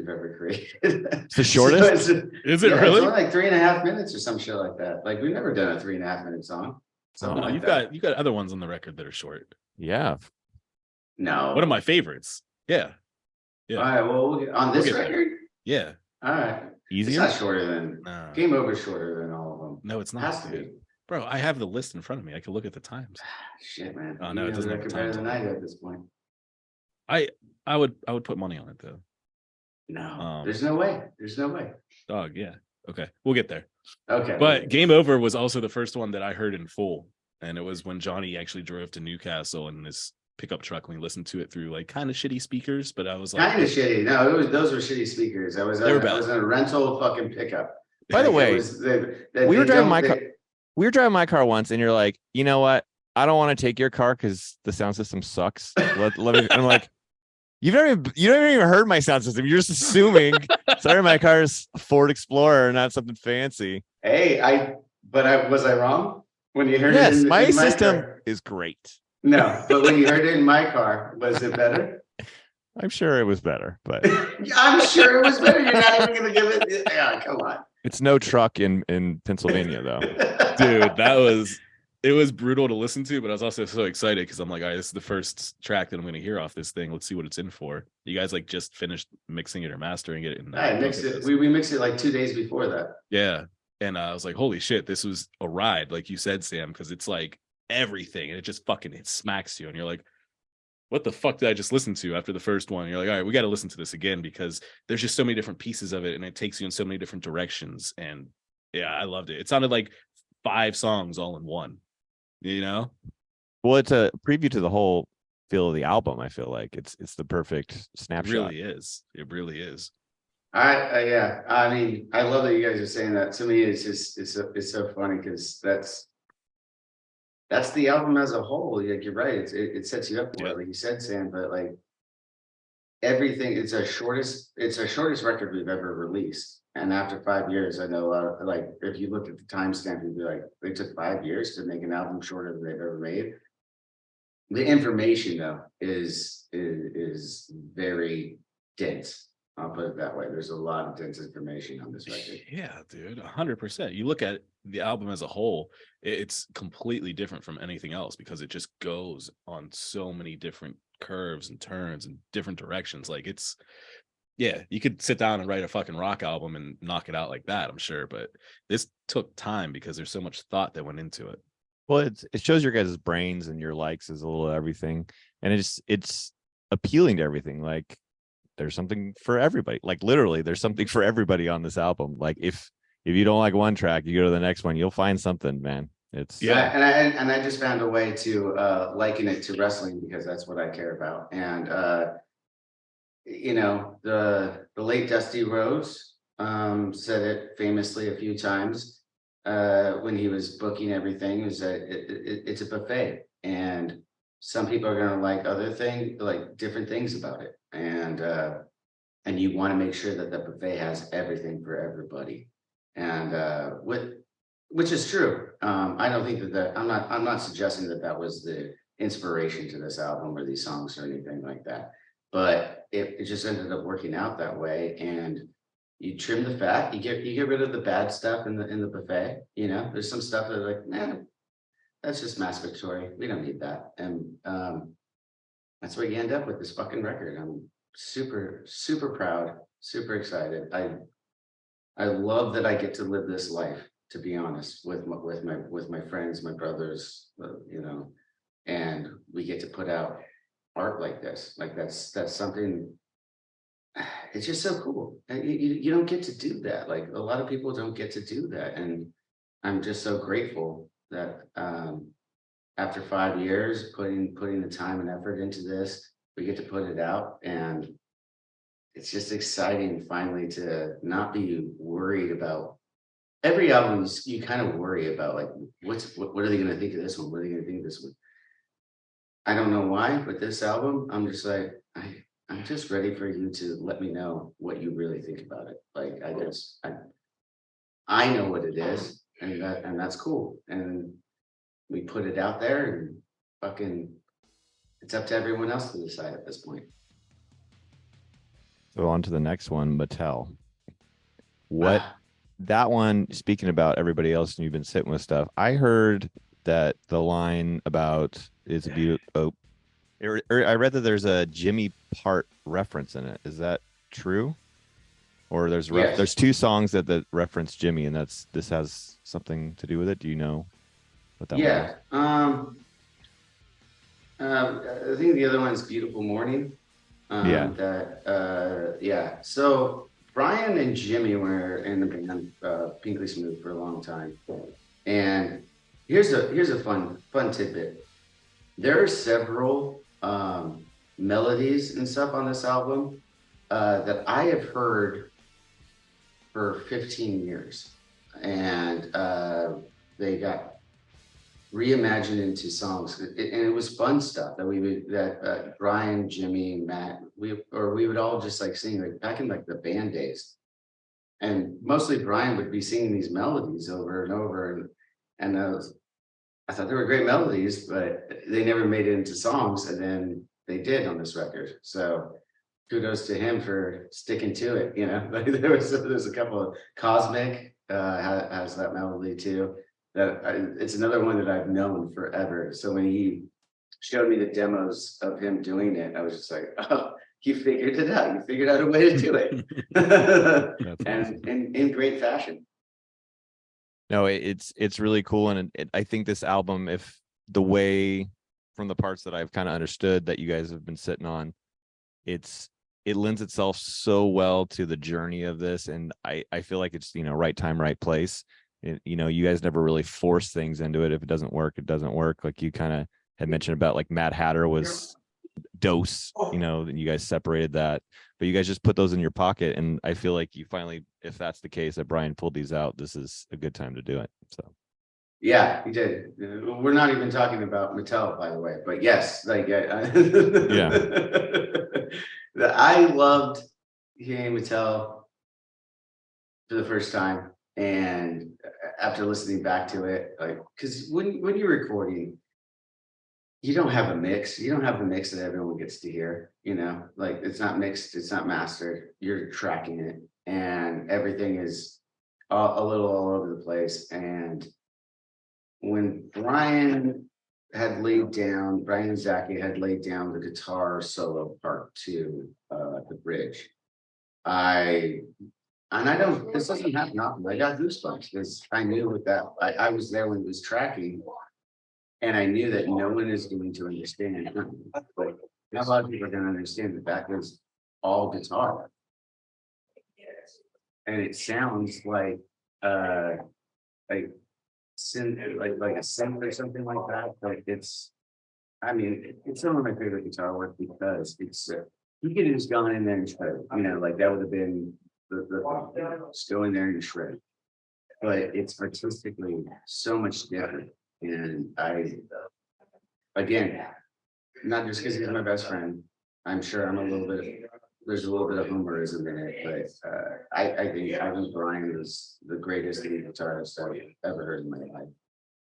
Speaker 1: ever created.
Speaker 2: It's the shortest?
Speaker 3: Is it
Speaker 1: It's
Speaker 3: really?
Speaker 1: only like 3.5 minutes or some shit like that. Like we've never done a 3.5 minute song. Something
Speaker 3: No,
Speaker 1: like
Speaker 3: you've
Speaker 1: that.
Speaker 3: got other ones on the record that are short.
Speaker 2: Yeah.
Speaker 1: No.
Speaker 3: One of my favorites. Yeah.
Speaker 1: All right. Well, we'll get, on this
Speaker 3: We'll get there.
Speaker 1: record.
Speaker 3: Yeah.
Speaker 1: All right. It's
Speaker 2: Easier.
Speaker 1: not shorter than
Speaker 3: No,
Speaker 1: Game Over. Shorter than all of them.
Speaker 3: no, it's
Speaker 1: It
Speaker 3: not.
Speaker 1: has to be.
Speaker 3: Bro, I have the list in front of me. I can look at the times.
Speaker 1: Shit, man.
Speaker 3: Oh no,
Speaker 1: You
Speaker 3: it doesn't have the
Speaker 1: record better
Speaker 3: times
Speaker 1: than
Speaker 3: on
Speaker 1: I
Speaker 3: it.
Speaker 1: do at this point.
Speaker 3: I would put money on it though.
Speaker 1: No, there's no way. There's no way.
Speaker 3: Dog, yeah. Okay, we'll get there.
Speaker 1: Okay.
Speaker 3: But Game Over was also the first one that I heard in full, and it was when Johnny actually drove to Newcastle in this pickup truck. We listened to it through like kind of shitty speakers, but I was like,
Speaker 1: kind of shitty. No, those were shitty speakers. I was in a rental fucking pickup.
Speaker 2: By the way, we were driving my car. We were driving my car once, and you're like, you know what? I don't want to take your car because the sound system sucks. Let me. And I'm like, you don't even heard my sound system. You're just assuming. Sorry, my car's a Ford Explorer, not something fancy.
Speaker 1: Hey, was I wrong when you heard it?
Speaker 2: Yes, my system is great.
Speaker 1: No, but when you heard it in my car, was it better?
Speaker 2: I'm sure it was better, but
Speaker 1: I'm sure it was better. You're not even gonna give it. Yeah, come on.
Speaker 2: It's no truck in Pennsylvania though.
Speaker 3: Dude, it was brutal to listen to, but I was also so excited because I'm like, all right, this is the first track that I'm going to hear off this thing. Let's see what it's in for. You guys like just finished mixing it or mastering it. And
Speaker 1: I mixed it. We mixed it like 2 days before that.
Speaker 3: Yeah. And I was like, holy shit, this was a ride. Like you said, Sam, because it's like everything. And it smacks you. And you're like, what the fuck did I just listen to after the first one? And you're like, all right, we got to listen to this again because there's just so many different pieces of it. And it takes you in so many different directions. And yeah, I loved it. It sounded like 5 songs all in one. You know,
Speaker 2: well, it's a preview to the whole feel of the album. I feel like it's the perfect snapshot.
Speaker 3: It really is. It really is.
Speaker 1: Yeah. I mean, I love that you guys are saying that. To me, it's just it's so funny because that's the album as a whole. Like you're right. It sets you up for it, like you said, Sam. But like everything, it's our shortest record we've ever released. And after 5 years, I know a lot of, like, if you looked at the timestamp, you'd be like, they took 5 years to make an album shorter than they've ever made. The information though is very dense. I'll put it that way. There's a lot of dense information on this record.
Speaker 3: Yeah, dude, 100%. You look at the album as a whole, it's completely different from anything else because it just goes on so many different curves and turns and different directions. Like yeah, you could sit down and write a fucking rock album and knock it out like that, I'm sure. But this took time because there's so much thought that went into it.
Speaker 2: Well, it shows your guys' brains and your likes is a little everything. And it's appealing to everything. Like there's something for everybody. Like literally there's something for everybody on this album. Like if you don't like one track, you go to the next one, you'll find something, man. It's
Speaker 1: and I just found a way to liken it to wrestling because that's what I care about. And you know, the late Dusty Rhodes said it famously a few times when he was booking everything, is that it's a buffet, and some people are going to like other things, like different things about it, and you want to make sure that the buffet has everything for everybody, and which is true. I don't think that I'm not suggesting that was the inspiration to this album or these songs or anything like that. But it just ended up working out that way, and you trim the fat, you get rid of the bad stuff in the buffet. You know, there's some stuff that like, man, that's just masturbatory. We don't need that, and that's what you end up with this fucking record. I'm super proud, super excited. I love that I get to live this life. To be honest, with my friends, my brothers, you know, and we get to put out art like this. Like that's something. It's just so cool. You don't get to do that. Like a lot of people don't get to do that, and I'm just so grateful that after 5 years putting the time and effort into this, we get to put it out, and it's just exciting finally to not be worried about. Every album you kind of worry about, like what are they going to think of this one? What are they going to think of this one? I don't know why, but this album, I'm just like, I'm just ready for you to let me know what you really think about it. Like I know what it is, and that's cool. And we put it out there, and fucking, it's up to everyone else to decide at this point.
Speaker 2: So on to the next one, Mattel. What that one? Speaking about everybody else, and you've been sitting with stuff. I heard that the line about it's a beautiful. I read that there's a Jimmy Part reference in it. Is that true? Or there's 2 songs that reference Jimmy, and this has something to do with it. Do you know? what that one was.
Speaker 1: I think the other one is Beautiful Morning. So Brian and Jimmy were in the band Pinkly Smooth for a long time. And here's a fun tidbit. There are several melodies and stuff on this album that I have heard for 15 years. And they got reimagined into songs, and it was fun stuff that Brian, Jimmy, Matt, we would all just like sing like back in like the band days, and mostly Brian would be singing these melodies over and over, and I thought they were great melodies, but they never made it into songs, and then they did on this record. So kudos to him for sticking to it. You know, like there's a couple of Cosmic has that melody too. It's another one that I've known forever. So when he showed me the demos of him doing it, I was just like, oh, you figured it out. You figured out a way to do it. And in great fashion.
Speaker 2: No, it's really cool. And I think this album, if the way from the parts that I've kind of understood that you guys have been sitting on, it lends itself so well to the journey of this. And I feel like it's, right time, right place. You guys never really force things into it. If it doesn't work, it doesn't work. Like you kind of had mentioned about like Mad Hatter was Dose, and you guys separated that, but you guys just put those in your pocket. And I feel like you finally, if that's the case, that Brian pulled these out, this is a good time to do it. So.
Speaker 1: Yeah, he did. We're not even talking about Mattel, by the way, but yes, like, yeah. I loved hearing Mattel for the first time. And after listening back to it, like, because when you're recording, you don't have a mix. You don't have the mix that everyone gets to hear. Like it's not mixed, it's not mastered. You're tracking it, and everything is a little all over the place. And when Brian and Zachy had laid down the guitar solo part to the bridge, this doesn't happen often. I got goosebumps because I knew with that, I was there when it was tracking, and I knew that no one is going to understand. But not a lot of people are going to understand that was all guitar. And it sounds like a synth or something like that. But it's some of my favorite guitar work because it's you could have just gone in there and shred, like that would have been just go in there and shred. But it's artistically so much different. And again, not just because he's my best friend, I'm sure there's a little bit of humorism in it, but I think Brian was the greatest lead guitarist I've ever heard in my life.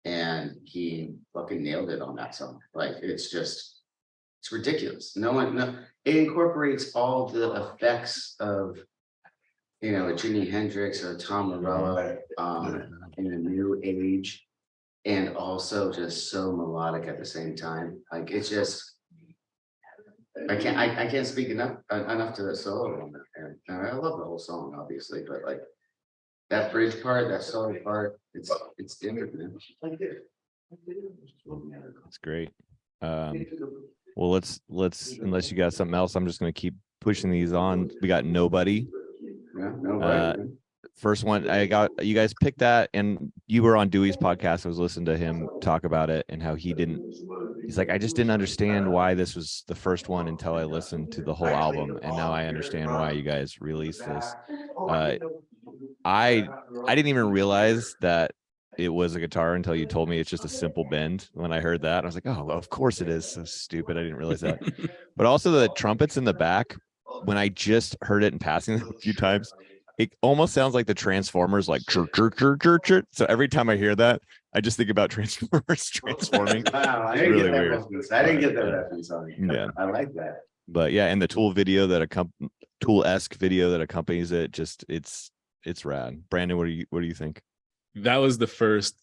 Speaker 1: And he fucking nailed it on that song. Like it's ridiculous. It incorporates all the effects of a Jimi Hendrix or Tom Morello in a new age, and also just so melodic at the same time. Like it's just I can't speak enough to that solo on that. And I love the whole song, obviously, but like that bridge part, that solo part, it's different, man.
Speaker 2: That's great. Well, let's unless you got something else, I'm just gonna keep pushing these on. We got Nobody.
Speaker 1: Yeah, Nobody.
Speaker 2: First one, you guys picked that, and you were on Dewey's podcast. I was listening to him talk about it and how he's like, I just didn't understand why this was the first one until I listened to the whole album, and now I understand why you guys released this. I didn't even realize that it was a guitar until you told me it's just a simple bend. When I heard that, I was like, oh, well, of course it is. So stupid. I didn't realize that. But also the trumpets in the back, when I just heard it in passing a few times, it almost sounds like the Transformers, like chirp, chirp, chirp, chirp, chirp. So every time I hear that, I just think about Transformers transforming.
Speaker 1: Wow, I didn't get that reference. I didn't get that reference on you. Yeah, I like that.
Speaker 2: But yeah, and the Tool video Tool-esque video that accompanies it, just it's rad. Brandon, what do you think?
Speaker 3: That was the first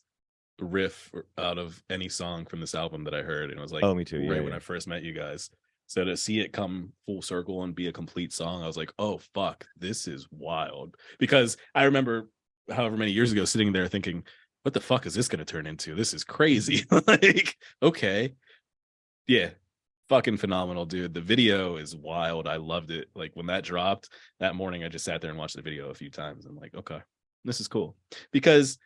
Speaker 3: riff out of any song from this album that I heard, and it was like,
Speaker 2: oh, me too.
Speaker 3: Right when I first met you guys. So to see it come full circle and be a complete song, I was like, oh, fuck, this is wild. Because I remember however many years ago sitting there thinking, what the fuck is this going to turn into? This is crazy. Like, okay. Yeah. Fucking phenomenal, dude. The video is wild. I loved it. Like when that dropped that morning, I just sat there and watched the video a few times. I'm like, okay, this is cool. Because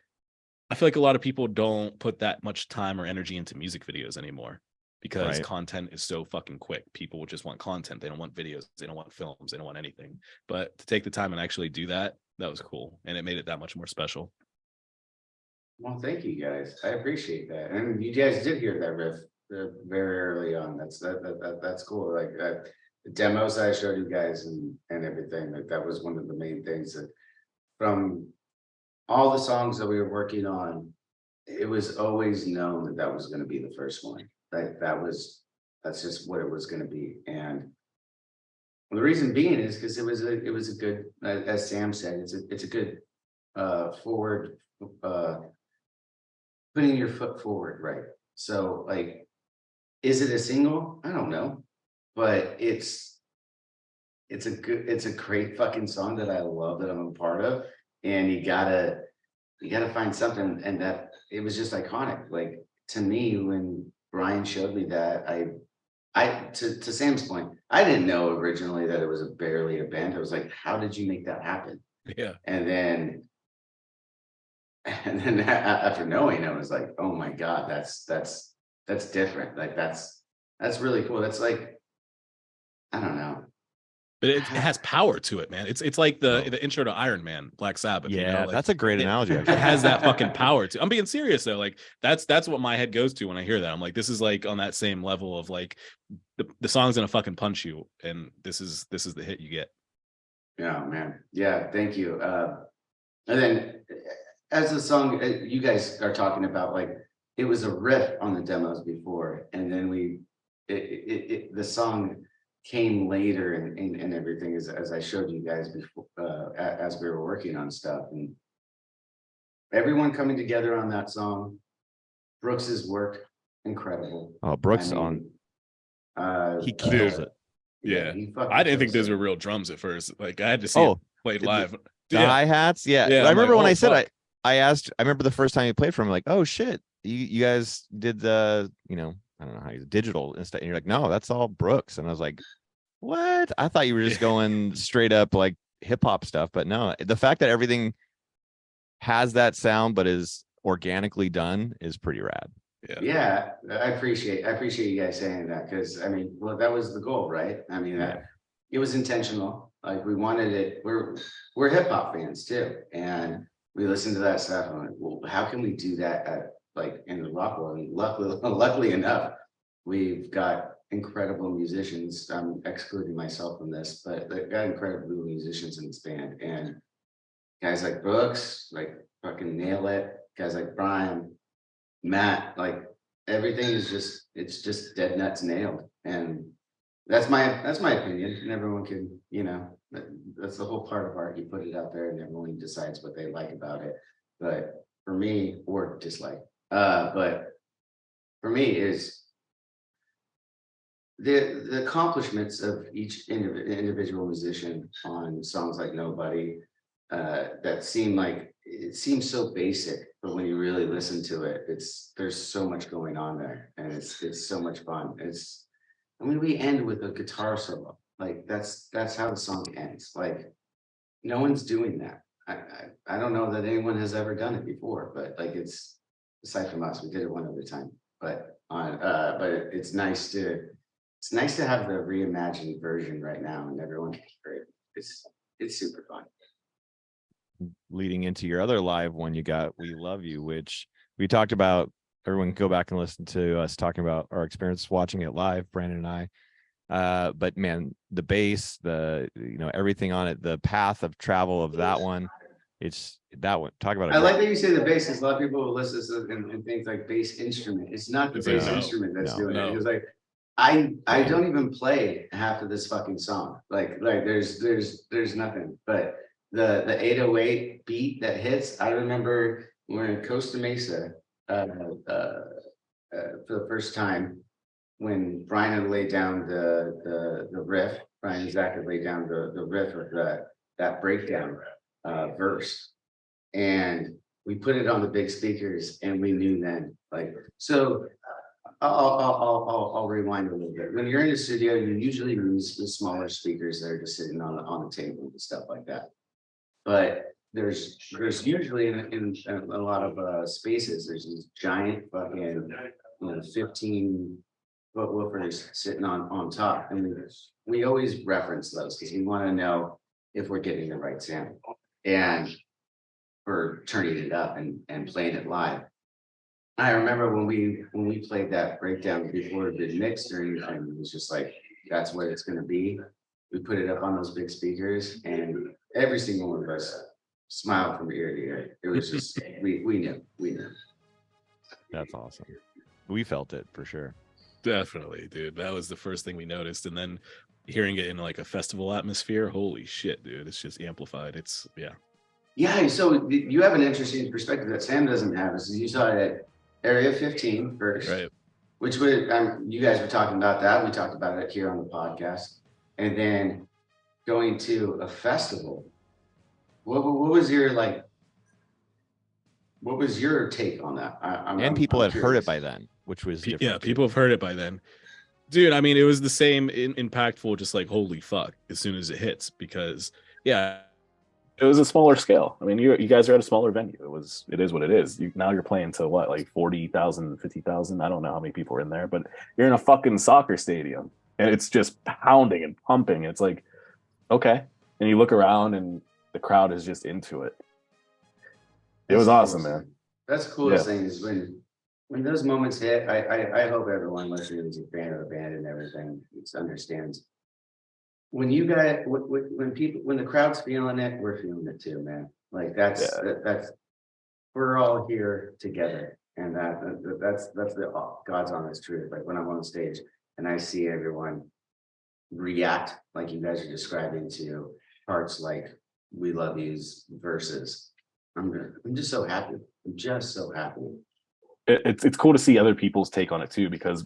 Speaker 3: I feel like a lot of people don't put that much time or energy into music videos anymore because content is so fucking quick. People just want content. They don't want videos. They don't want films. They don't want anything. But to take the time and actually do that, that was cool. And it made it that much more special.
Speaker 1: Well, thank you guys. I appreciate that. And you guys did hear that riff very early on. That's cool. Like the demos I showed you guys and everything. Like that was one of the main things that from all the songs that we were working on, it was always known that that was going to be the first one. Like that's just what it was going to be. And the reason being is because it was a good, as Sam said, it's a good forward putting your foot forward, right? So like, is it a single? I don't know, but it's a great fucking song that I love that I'm a part of. And you gotta find something, and that it was just iconic. Like to me, when Brian showed me that, to Sam's point, I didn't know originally that it was barely a band. I was like, how did you make that happen?
Speaker 3: Yeah.
Speaker 1: And then after knowing, I was like, oh my God, that's different. Like that's really cool. That's like, I don't know.
Speaker 3: But it has power to it, man. It's like the intro to Iron Man, Black Sabbath.
Speaker 2: Yeah,
Speaker 3: you know? Like,
Speaker 2: that's a great analogy.
Speaker 3: It has that fucking power to. I'm being serious though. Like that's what my head goes to when I hear that. I'm like, this is like on that same level of like the song's gonna fucking punch you, and this is the hit you get.
Speaker 1: Yeah, man. Yeah, thank you. And then as the song you guys are talking about, like it was a riff on the demos before, and then the song came later and everything as I showed you guys before as we were working on stuff, and everyone coming together on that song. Brooks's work, incredible.
Speaker 2: Oh, Brooks he kills it.
Speaker 3: Yeah, I didn't think those were real drums at first. Like I had to see it played live.
Speaker 2: The hi-hats, yeah. I remember when I said I asked. I remember the first time you played for him, like, oh shit, you guys did the I don't know how you digital and stuff. And you're like, no, that's all Brooks. And I was like, what? I thought you were just going straight up like hip hop stuff, but no, the fact that everything has that sound but is organically done is pretty rad.
Speaker 1: Yeah, I appreciate you guys saying that, because I mean, well, that was the goal, right? I mean, it was intentional. Like we wanted it. We're hip hop fans too, and we listened to that stuff. And I'm like, well, how can we do that in the rock world? And luckily enough, we've got incredible musicians. I'm excluding myself from this, but they've got incredible musicians in this band, and guys like Brooks, like fucking nail it. Guys like Brian, Matt, like everything is it's just dead nuts nailed. And that's my opinion. And everyone can, that's the whole part of art. You put it out there and everyone decides what they like about it. But for me, or dislike, but for me is the accomplishments of each individual musician on songs like Nobody, that seems so basic, but when you really listen to it, there's so much going on there, and it's so much fun. We end with a guitar solo. Like that's how the song ends. Like no one's doing that. I don't know that anyone has ever done it before, but like it's aside from us, we did it one other time. But it's nice to have the reimagined version right now, and everyone can hear it. It's super fun.
Speaker 2: Leading into your other live one, you got We Love You, which we talked about. Everyone can go back and listen to us talking about our experience watching it live, Brandon and I. But man, the bass, everything on it, the path of travel of that one, it's that one. Talk about it.
Speaker 1: I like that you say the bass, because a lot of people will listen to and think like bass instrument. It's not the bass instrument that's doing it. It's like I don't even play half of this fucking song. Like there's nothing but the 808 beat that hits. I remember we're in Costa Mesa for the first time when Brian had laid down the riff. Brian and Zach had laid down the riff of that breakdown verse, and we put it on the big speakers, and we knew then. Like, so I'll rewind a little bit. When you're in the studio, you usually use the smaller speakers that are just sitting on the table and stuff like that. But there's usually in a lot of spaces, there's these giant fucking 15-foot woofers sitting on top, and we always reference those because we want to know if we're getting the right sound and for turning it up and playing it live. I remember when we played that breakdown before the mix or anything, it was just like, that's what it's going to be. We put it up on those big speakers, and every single one of us smiled from ear to ear. It was just we knew.
Speaker 2: That's awesome. We felt it for sure.
Speaker 3: Definitely, dude. That was the first thing we noticed, and then hearing it in like a festival atmosphere, holy shit, dude! It's just amplified. It's
Speaker 1: Yeah. So you have an interesting perspective that Sam doesn't have. Is you saw it at Area 15 first,
Speaker 3: right.
Speaker 1: Which would you guys were talking about that. We talked about it here on the podcast, and then going to a festival. What was your like? What was your take on that?
Speaker 2: People
Speaker 1: I'm
Speaker 2: had heard it
Speaker 1: curious.
Speaker 2: by then, which was different.
Speaker 3: Yeah, people have heard it by then, dude. I mean, it was the same impactful, just like holy fuck, as soon as it hits, because yeah, it was a smaller scale. I mean, you guys are at a smaller venue. It is what it is. Now you're playing to what, like 40,000, 50,000. I don't know how many people are in there, but you're in a fucking soccer stadium, and it's just pounding and pumping. It's like, okay, and you look around, and the crowd is just into it. It was awesome, man.
Speaker 1: That's the coolest thing is when those moments hit. I hope everyone listening is a fan of the band and everything understands. When you guys, when the crowd's feeling it, we're feeling it too, man. Like that's we're all here together, and that's the God's honest truth. Like when I'm on stage and I see everyone react like you guys are describing to parts like "We Love You's" verses. I'm just so happy. I'm just so happy.
Speaker 3: It's cool to see other people's take on it too, because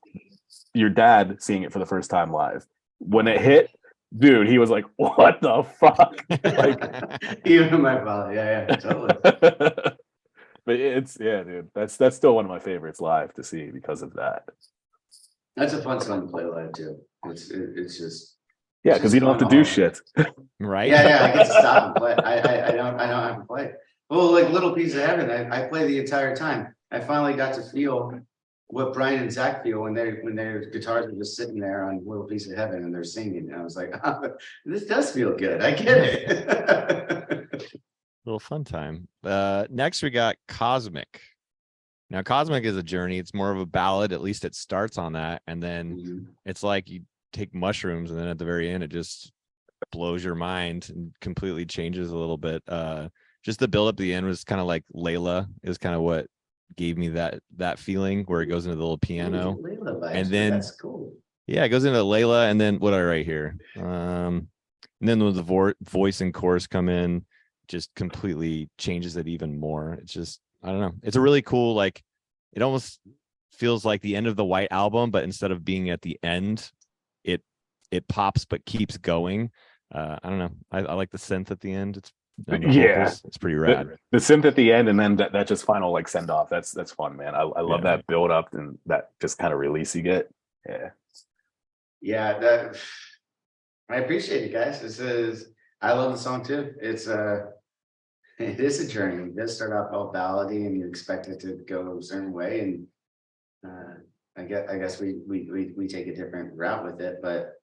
Speaker 3: your dad seeing it for the first time live, when it hit, dude, he was like, "What the fuck?" Like,
Speaker 1: even my father, yeah, totally.
Speaker 3: But dude, that's still one of my favorites live to see because of that.
Speaker 1: That's a fun song to play live too. It's just
Speaker 3: because you don't have to do shit,
Speaker 2: right?
Speaker 1: Yeah, I get to stop and play. I don't have to play. Well, like Little Piece of Heaven, I play the entire time. I finally got to feel what Brian and Zach feel when their guitars were just sitting there on Little Piece of Heaven and they're singing. And I was like, oh, this does feel good. I get it.
Speaker 2: Little fun time. Next we got Cosmic. Now Cosmic is a journey. It's more of a ballad. At least it starts on that, and then it's like you take mushrooms, and then at the very end it just blows your mind and completely changes a little bit. Just the build up to the end was kind of like Layla is kind of what gave me that feeling, where it goes into the little piano, and then
Speaker 1: that's cool.
Speaker 2: Yeah, it goes into Layla, and then what I write here, and then when the voice and chorus come in, just completely changes it even more. It's just, I don't know. It's a really cool, like, it almost feels like the end of the White Album, but instead of being at the end, it pops but keeps going. I don't know. I like the synth at the end. It's pretty rad.
Speaker 3: The synth at the end, and then that just final like send off. That's fun, man. I love that build up and that just kind of release you get.
Speaker 1: Yeah, that I appreciate it, guys. I love the song too. It is a journey. It does start off all ballady, and you expect it to go a certain way, and I guess we take a different route with it, but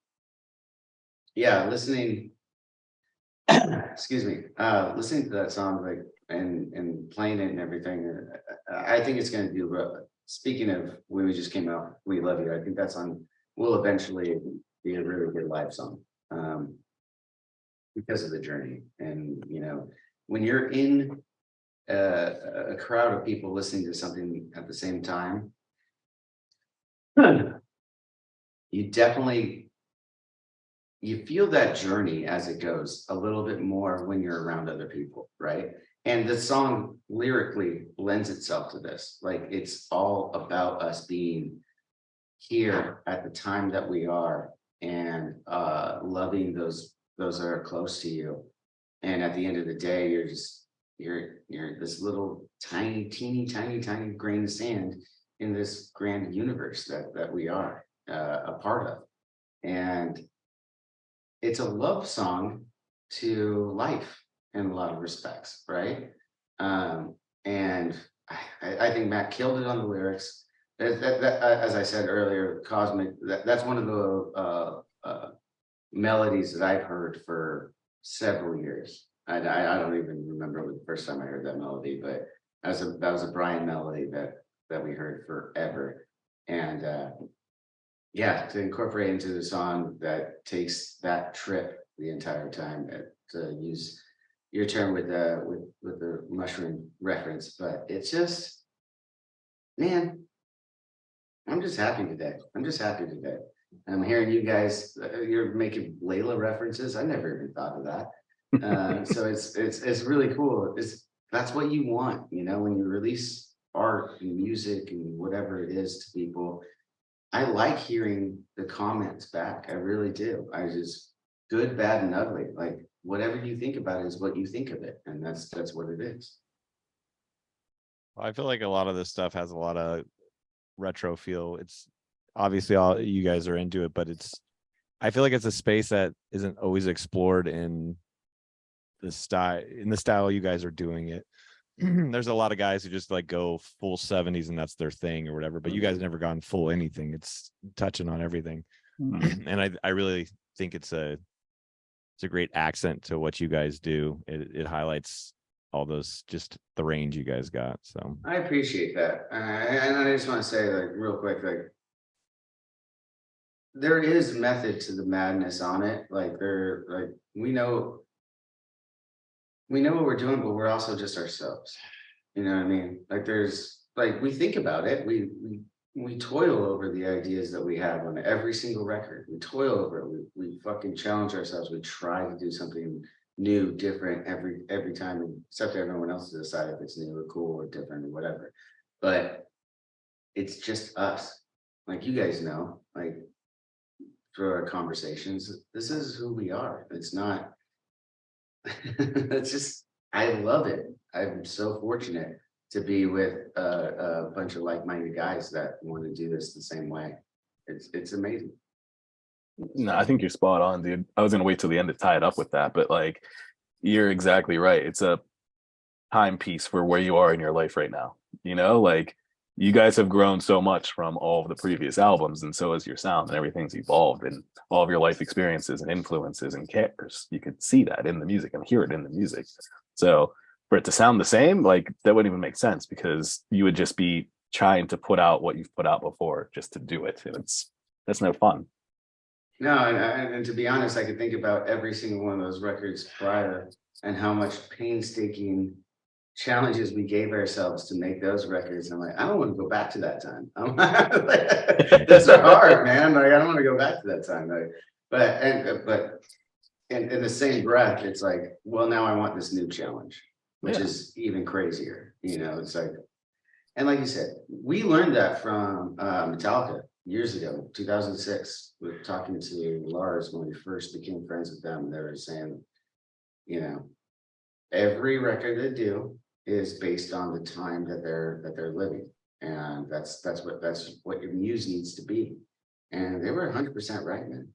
Speaker 1: yeah, listening. Excuse me. Listening to that song, like and playing it and everything, I think it's going to do. Speaking of when we just came out, "We Love You," I think that song will eventually be a really good live song, because of the journey. And when you're in a crowd of people listening to something at the same time, you definitely. You feel that journey as it goes a little bit more when you're around other people, right? And the song lyrically lends itself to this. Like, it's all about us being here at the time that we are, and loving those that are close to you. And at the end of the day, you're this little tiny, tiny grain of sand in this grand universe that we are a part of. And it's a love song to life in a lot of respects, right? And I think Matt killed it on the lyrics. As I said earlier, cosmic. That's one of the melodies that I've heard for several years. I don't even remember the first time I heard that melody, but that was a Brian melody that we heard forever. And yeah, to incorporate into the song that takes that trip the entire time, to use your term with the mushroom reference, but it's just, man, I'm just happy today. I'm hearing you guys, you're making Layla references. I never even thought of that. So it's really cool. That's what you want, when you release art and music and whatever it is to people. I like hearing the comments back. I really do. Good, bad, and ugly. Like whatever you think about it is what you think of it, and that's what it is.
Speaker 2: Well, I feel like a lot of this stuff has a lot of retro feel. It's obviously all you guys are into it, but I feel like it's a space that isn't always explored in the style you guys are doing it. There's a lot of guys who just like go full 70s and that's their thing or whatever, but you guys never gone full anything. It's touching on everything. And I really think it's a great accent to what you guys do. It highlights all those, just the range you guys got. So
Speaker 1: I appreciate that. And I just want to say, like, real quick, like, there is method to the madness on it. Like, we know what we're doing, but we're also just ourselves. You know what I mean? Like, we think about it. We toil over the ideas that we have on every single record. We toil over it. We fucking challenge ourselves. We try to do something new, different every time, except everyone else to decide if it's new or cool or different or whatever. But it's just us. Like, you guys know, like, through our conversations, this is who we are. It's not, it's just, I love it. I'm so fortunate to be with a bunch of like-minded guys that want to do this the same way. It's amazing.
Speaker 3: No, I think you're spot on, dude. I was gonna wait till the end to tie it up with that, but like, you're exactly right. It's a timepiece for where you are in your life right now. Like, you guys have grown so much from all of the previous albums, and so has your sound, and everything's evolved, and all of your life experiences and influences and cares. You could see that in the music and hear it in the music. So for it to sound the same, like, that wouldn't even make sense, because you would just be trying to put out what you've put out before just to do it, and that's no fun.
Speaker 1: No, and to be honest, I could think about every single one of those records prior and how much painstaking challenges we gave ourselves to make those records. I'm like, I don't want to go back to that time. Those are hard, man. Like, I don't want to go back to that time. Like, but in the same breath, it's like, well, now I want this new challenge, which is even crazier. It's like, and like you said, we learned that from Metallica years ago, 2006. We were talking to Lars when we first became friends with them. They were saying, every record they do is based on the time that they're living, and that's what your muse needs to be. And they were 100% right, man.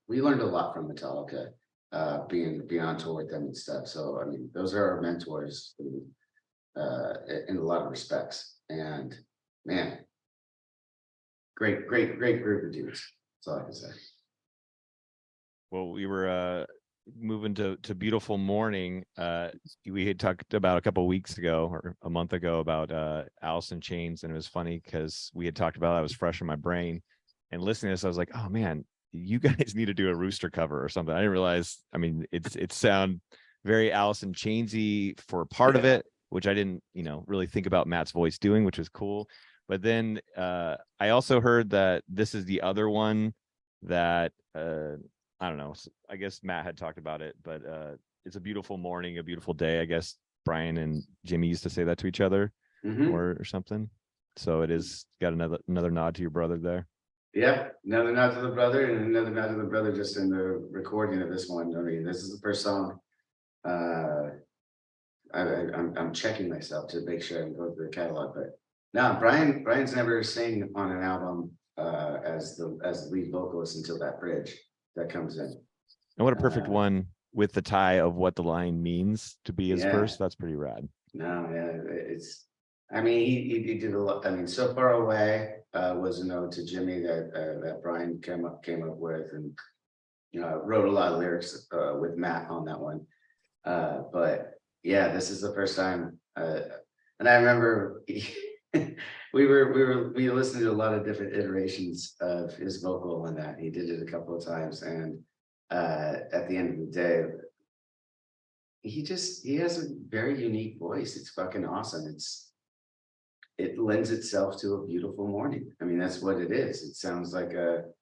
Speaker 1: We learned a lot from Metallica, being on tour with them and stuff. So I mean, those are our mentors in a lot of respects. And man, great group of dudes. That's all I can say.
Speaker 2: Well, we were moving to Beautiful Morning. We had talked about a couple of weeks ago or a month ago about Alice in Chains, and it was funny because we had talked about it. I was fresh in my brain, and listening to this, I was like, oh man, you guys need to do a Rooster cover or something. I didn't realize. I mean, it sound very Alice in Chainsy for part of it, which I didn't really think about Matt's voice doing, which was cool. But then I also heard that this is the other one that I don't know. I guess Matt had talked about it, but it's a beautiful morning, a beautiful day. I guess Brian and Jimmy used to say that to each other, or something. So it is got another nod to your brother there.
Speaker 1: Yeah, another nod to the brother, and another nod to the brother just in the recording of this one. I mean, this is the first song I'm checking myself to make sure I'm going through the catalog. But no, Brian's never sang on an album as the lead vocalist until that bridge that comes in.
Speaker 2: And what a perfect one with the tie of what the line means to be his first. That's pretty rad.
Speaker 1: No, yeah, it's. I mean, he did a lot. I mean, So Far Away was a note to Jimmy that Brian came up with, and wrote a lot of lyrics with Matt on that one. But yeah, this is the first time, and I remember we listened to a lot of different iterations of his vocal on that. He did it a couple of times, and at the end of the day, he has a very unique voice. It's fucking awesome. It lends itself to a beautiful morning. I mean, that's what it is. It sounds like the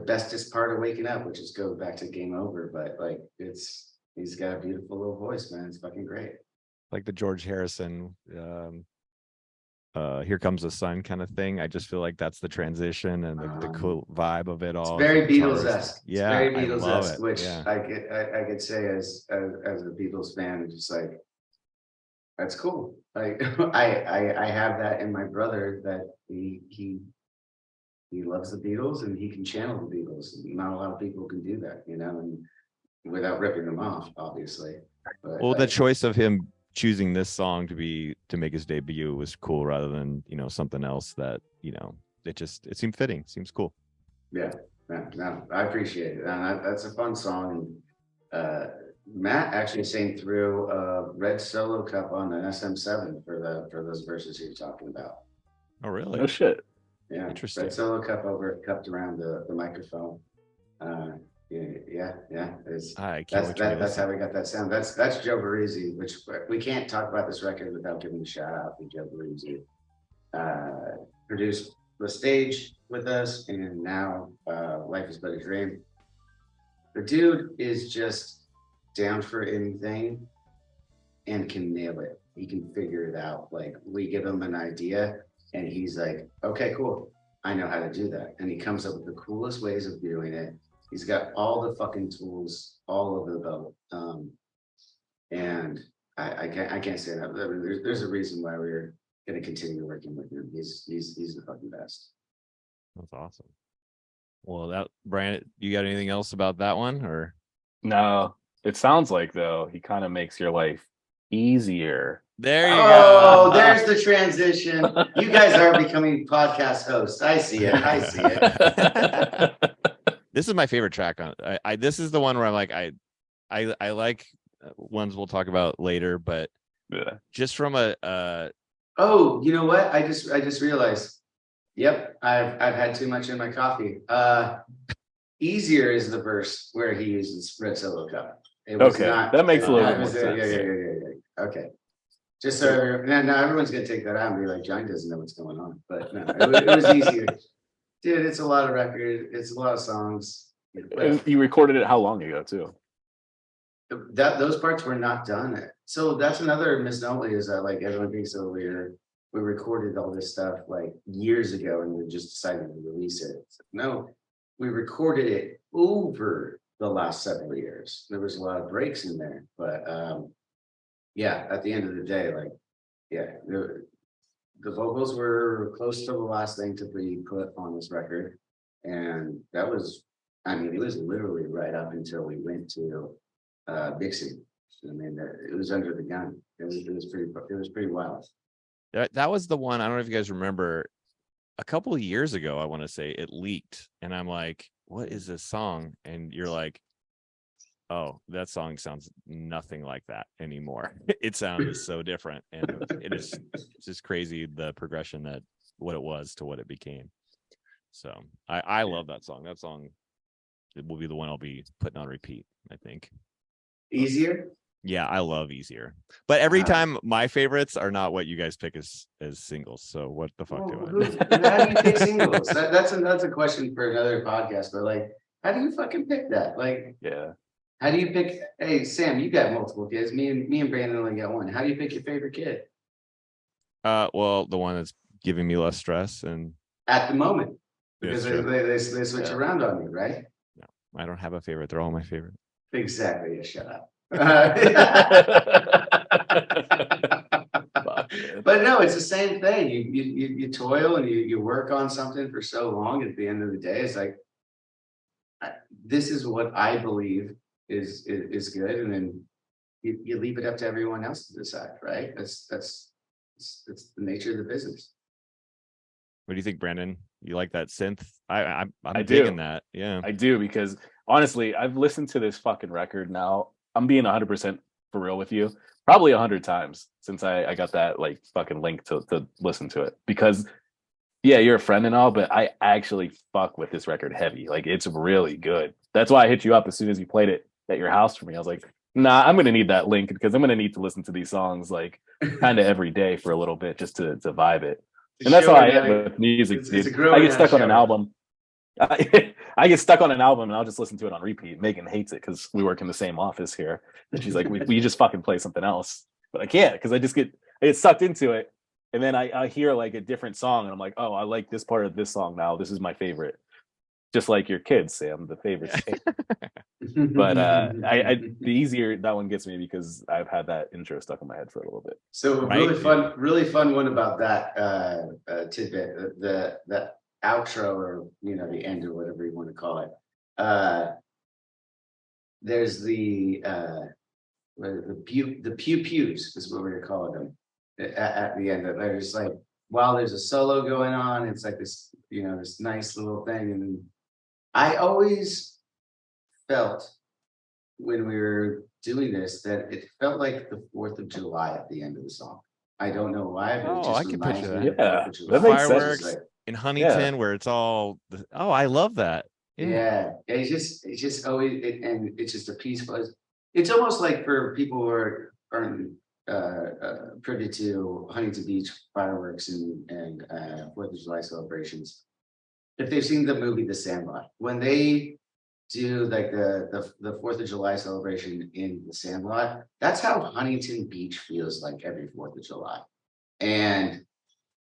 Speaker 1: bestest part of waking up, which is go back to Game Over, but like he's got a beautiful little voice, man. It's fucking great. Like
Speaker 2: the George Harrison Here Comes the Sun kind of thing. I just feel like that's the transition and the cool vibe of it all.
Speaker 1: It's very Beatles-esque.
Speaker 2: Yeah,
Speaker 1: it's very Beatles-esque, which
Speaker 2: yeah.
Speaker 1: I could say as a Beatles fan, it's just like, that's cool. Like I have that in my brother, that he loves the Beatles and he can channel the Beatles. Not a lot of people can do that, and without ripping them off, obviously. But,
Speaker 2: well, the choice of him choosing this song to make his debut was cool, rather than something else that it seemed fitting. Seems cool.
Speaker 1: Yeah, no, I appreciate it. And that's a fun song. Matt actually sang through a red solo cup on an SM7 for those verses you're talking about.
Speaker 2: Oh, really?
Speaker 3: Oh shit.
Speaker 1: Yeah,
Speaker 2: interesting.
Speaker 1: Red solo cupped around the microphone. Yeah. That's how we got that sound. That's Joe Barresi, which we can't talk about this record without giving a shout out to Joe Barresi. Produced The Stage with us, and now Life Is But a Dream. The dude is just down for anything and can nail it. He can figure it out. Like, we give him an idea and he's like, okay, cool, I know how to do that. And he comes up with the coolest ways of doing it. He's got all the fucking tools all over the boat. And I can't say that. I mean, there's a reason why we're going to continue working with him. He's the fucking best.
Speaker 2: That's awesome. Well, Brandon, you got anything else about that one, or?
Speaker 3: No, it sounds like, though, he kind of makes your life easier.
Speaker 2: There you
Speaker 1: go. Oh, there's the transition. You guys are becoming podcast hosts. I see it.
Speaker 2: This is my favorite track on it. This is the one where I'm like, I like ones we'll talk about later, but just from
Speaker 1: oh, you know what? I just realized. Yep, I've had too much in my coffee. Easier is the verse where he uses red solo cup.
Speaker 3: Okay, that makes a little more sense.
Speaker 1: Yeah. Okay. Just so now everyone's gonna take that out and be like, John doesn't know what's going on. But no, it was easier. Dude, it's a lot of records, it's a lot of songs.
Speaker 3: And you recorded it how long ago too?
Speaker 1: Those parts were not done. So that's another misnomer, is that like everyone thinks that we recorded all this stuff like years ago and we just decided to release it. No, we recorded it over the last several years. There was a lot of breaks in there, but yeah, at the end of the day, like, yeah, the vocals were close to the last thing to be put on this record. And that was, I mean, it was literally right up until we went to mixing. I mean, it was under the gun. It was pretty wild.
Speaker 2: That was the one. I don't know if you guys remember, a couple of years ago, I want to say, it leaked, and I'm like, what is this song? And you're like, oh, that song sounds nothing like that anymore. It sounds so different, and it's just crazy, the progression, that what it was to what it became. So I love that song. That song, it will be the one I'll be putting on repeat, I think.
Speaker 1: Easier?
Speaker 2: Yeah, I love Easier. But every time, my favorites are not what you guys pick as singles. So what the fuck do
Speaker 1: I? How do you pick singles? That's a question for another podcast. But like, how do you fucking pick that? Like,
Speaker 3: yeah.
Speaker 1: How do you pick? Hey, Sam, you got multiple kids. Me and Brandon only got one. How do you pick your favorite kid?
Speaker 2: Well, the one that's giving me less stress and
Speaker 1: at the moment, because
Speaker 2: yes,
Speaker 1: they switch around on you, right?
Speaker 2: No, I don't have a favorite. They're all my favorite.
Speaker 1: Exactly. Shut up. But no, it's the same thing. You toil and you work on something for so long. At the end of the day, it's like this is what I believe is good, and then you leave it up to everyone else to decide, right? That's the nature of the business.
Speaker 2: What do you think, Brandon? You like that synth? I'm
Speaker 3: I
Speaker 2: digging
Speaker 3: do.
Speaker 2: that. Yeah.
Speaker 3: I do, because honestly, I've listened to this fucking record now. I'm being 100% for real with you. Probably 100 times since I got that like fucking link to listen to it. Because yeah, you're a friend and all, but I actually fuck with this record heavy. Like it's really good. That's why I hit you up as soon as you played it at your house for me. I was like, nah, I'm gonna need that link because I'm gonna need to listen to these songs like kind of every day for a little bit just to vibe it. And that's how I am with music,
Speaker 1: it's
Speaker 3: dude.
Speaker 1: a growing
Speaker 3: I get stuck on
Speaker 1: show.
Speaker 3: an album. I get stuck on an album and I'll just listen to it on repeat. Megan hates it because we work in the same office here. And she's like, we just fucking play something else. But I can't because I get sucked into it. And then I hear like a different song and I'm like, oh, I like this part of this song now. This is my favorite. Just like your kids, Sam, the favorite. But the easier that one gets me because I've had that intro stuck in my head for a little bit.
Speaker 1: So
Speaker 2: Right?
Speaker 1: really fun one about that tidbit, the outro, or the end, or whatever you want to call it. There's the pew pews is what we're calling them at the end. There's like, while there's a solo going on, it's like this this nice little thing, and I always felt when we were doing this that it felt like the 4th of July at the end of the song. I don't know why, but it just
Speaker 2: I can
Speaker 1: reminds
Speaker 2: picture
Speaker 1: me of
Speaker 2: that.
Speaker 1: the 4th
Speaker 3: Yeah,
Speaker 1: of July.
Speaker 3: that makes sense.
Speaker 2: Fireworks in Huntington, where it's all. I love that.
Speaker 1: Yeah, it's just always, and it's just a peaceful. It's almost like for people who aren't privy to Huntington Beach fireworks and 4th of July celebrations. If they've seen the movie The Sandlot, when they do like the 4th of July celebration in the Sandlot, that's how Huntington Beach feels like every 4th of July. And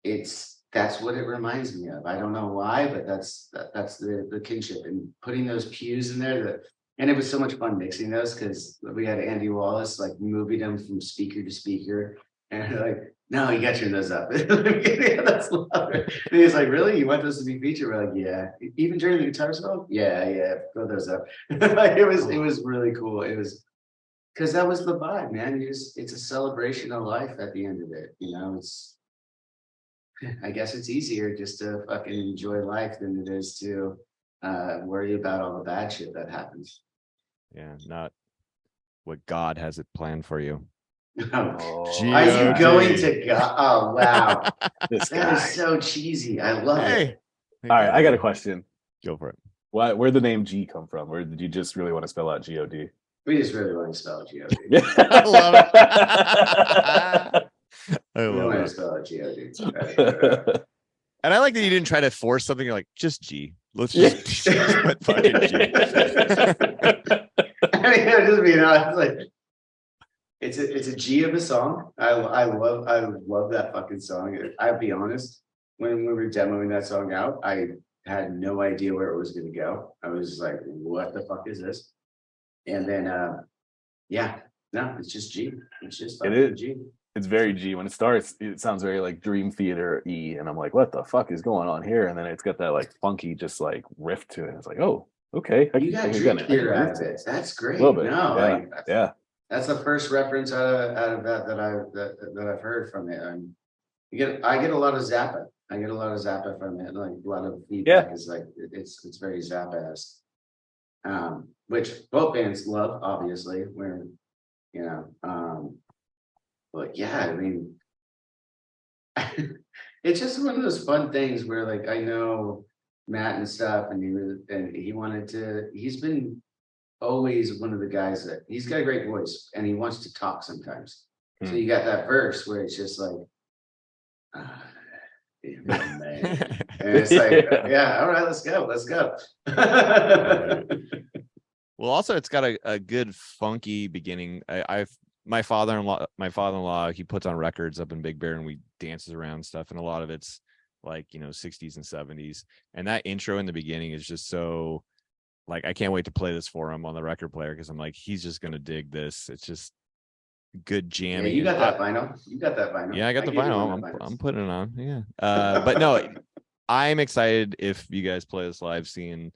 Speaker 1: that's what it reminds me of. I don't know why, but that's the kinship, and putting those pews in there. And it was so much fun mixing those because we had Andy Wallace like moving them from speaker to speaker, and like, no, you got to turn those up. Yeah, that's louder. And he's like, really? You want those to be featured? We're like, yeah. Even during the guitar solo? Yeah, throw those up. Like it was really cool. It was because that was the vibe, man. It's a celebration of life at the end of it. I guess it's easier just to fucking enjoy life than it is to worry about all the bad shit that happens.
Speaker 2: Yeah, not what God has it planned for you.
Speaker 3: Oh,
Speaker 1: Are you
Speaker 2: G.O.D.
Speaker 1: going to God? Oh wow,
Speaker 3: this
Speaker 1: that
Speaker 3: guy.
Speaker 1: is so cheesy. I love it.
Speaker 3: All right, I got a question.
Speaker 2: Go for it.
Speaker 3: Where'd the name G come from? Or did you just really want to spell out G-O-D?
Speaker 1: We just really want to spell G-O-D.
Speaker 2: I love it. I
Speaker 1: We
Speaker 2: love
Speaker 1: want to
Speaker 2: it.
Speaker 1: spell G-O-D.
Speaker 2: And I like that you didn't try to force something. You're like, just G. Let's just put fucking G.
Speaker 1: I mean, just being honest, like it's a G of a song. I love that fucking song. I'll be honest, when we were demoing that song out, I had no idea where it was going to go. I was just like, what the fuck is this? And then no, it's just G. It's just fucking G.
Speaker 3: It's very G. When it starts, it sounds very like Dream Theater E, and I'm like, what the fuck is going on here? And then it's got that like funky, just like riff to it. It's like, oh, okay.
Speaker 1: You got Dream Theater out of it. That's great.
Speaker 3: A little bit.
Speaker 1: No,
Speaker 3: yeah.
Speaker 1: That's the first reference out of that I've heard from it. I get a lot of Zappa. I get a lot of Zappa from it. Like a lot of feedback is like it's very Zappa-esque. Which both bands love, obviously. But yeah, I mean, it's just one of those fun things where like I know Matt and stuff, and he's been always one of the guys that he's got a great voice and he wants to talk sometimes. So you got that verse where it's just like, man. And it's like, yeah, all right, let's go.
Speaker 2: Well, also it's got a good funky beginning. My father-in-law, he puts on records up in Big Bear and we dances around stuff, and a lot of it's like 60s and 70s. And that intro in the beginning is just so like I can't wait to play this for him on the record player because I'm like, he's just gonna dig this. It's just good
Speaker 1: Yeah,
Speaker 2: jamming.
Speaker 1: you got that vinyl. You got that vinyl.
Speaker 2: Yeah, I got the
Speaker 1: gave you
Speaker 2: vinyl.
Speaker 1: one of the
Speaker 2: I'm
Speaker 1: vinyls.
Speaker 2: putting it on. Yeah. But no, I'm excited if you guys play this live, seeing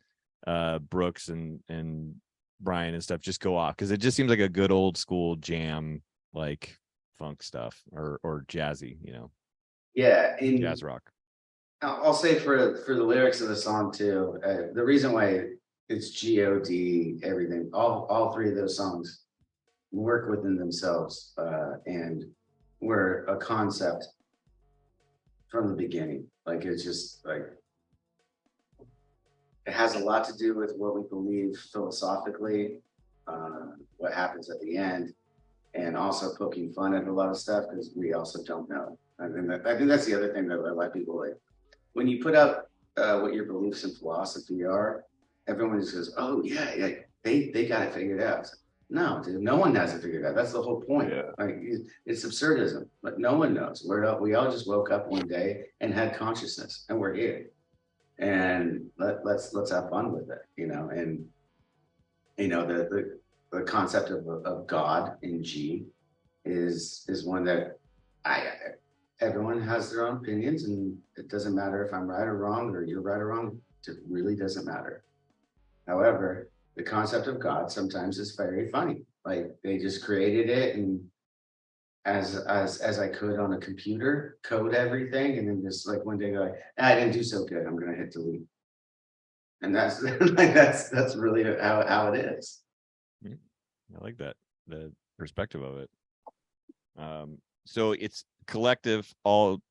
Speaker 2: Brooks and Brian and stuff just go off, because it just seems like a good old school jam, like funk stuff or jazzy,
Speaker 1: Yeah, and
Speaker 2: jazz rock.
Speaker 1: I'll say for the lyrics of the song too, the reason why it's God, everything, all three of those songs work within themselves, and were a concept from the beginning. Like it's just like it has a lot to do with what we believe philosophically, what happens at the end, and also poking fun at a lot of stuff because we also don't know. I think that's the other thing that a lot of people like. When you put out what your beliefs and philosophy are, everyone just goes, "Oh yeah, they got it figured out." No, dude, no one has it figured out. That's the whole point.
Speaker 4: Yeah.
Speaker 1: Like it's absurdism, but no one knows. We all just woke up one day and had consciousness, and we're here. And let's have fun with it, And the concept of God in G is one that everyone has their own opinions, and it doesn't matter if I'm right or wrong or you're right or wrong. It really doesn't matter. However, the concept of God sometimes is very funny. Like they just created it, and as I could on a computer, code everything, and then just like one day go like, I didn't do so good, I'm gonna hit delete. And that's like that's really how it is.
Speaker 2: I like that, the perspective of it. So it's collective all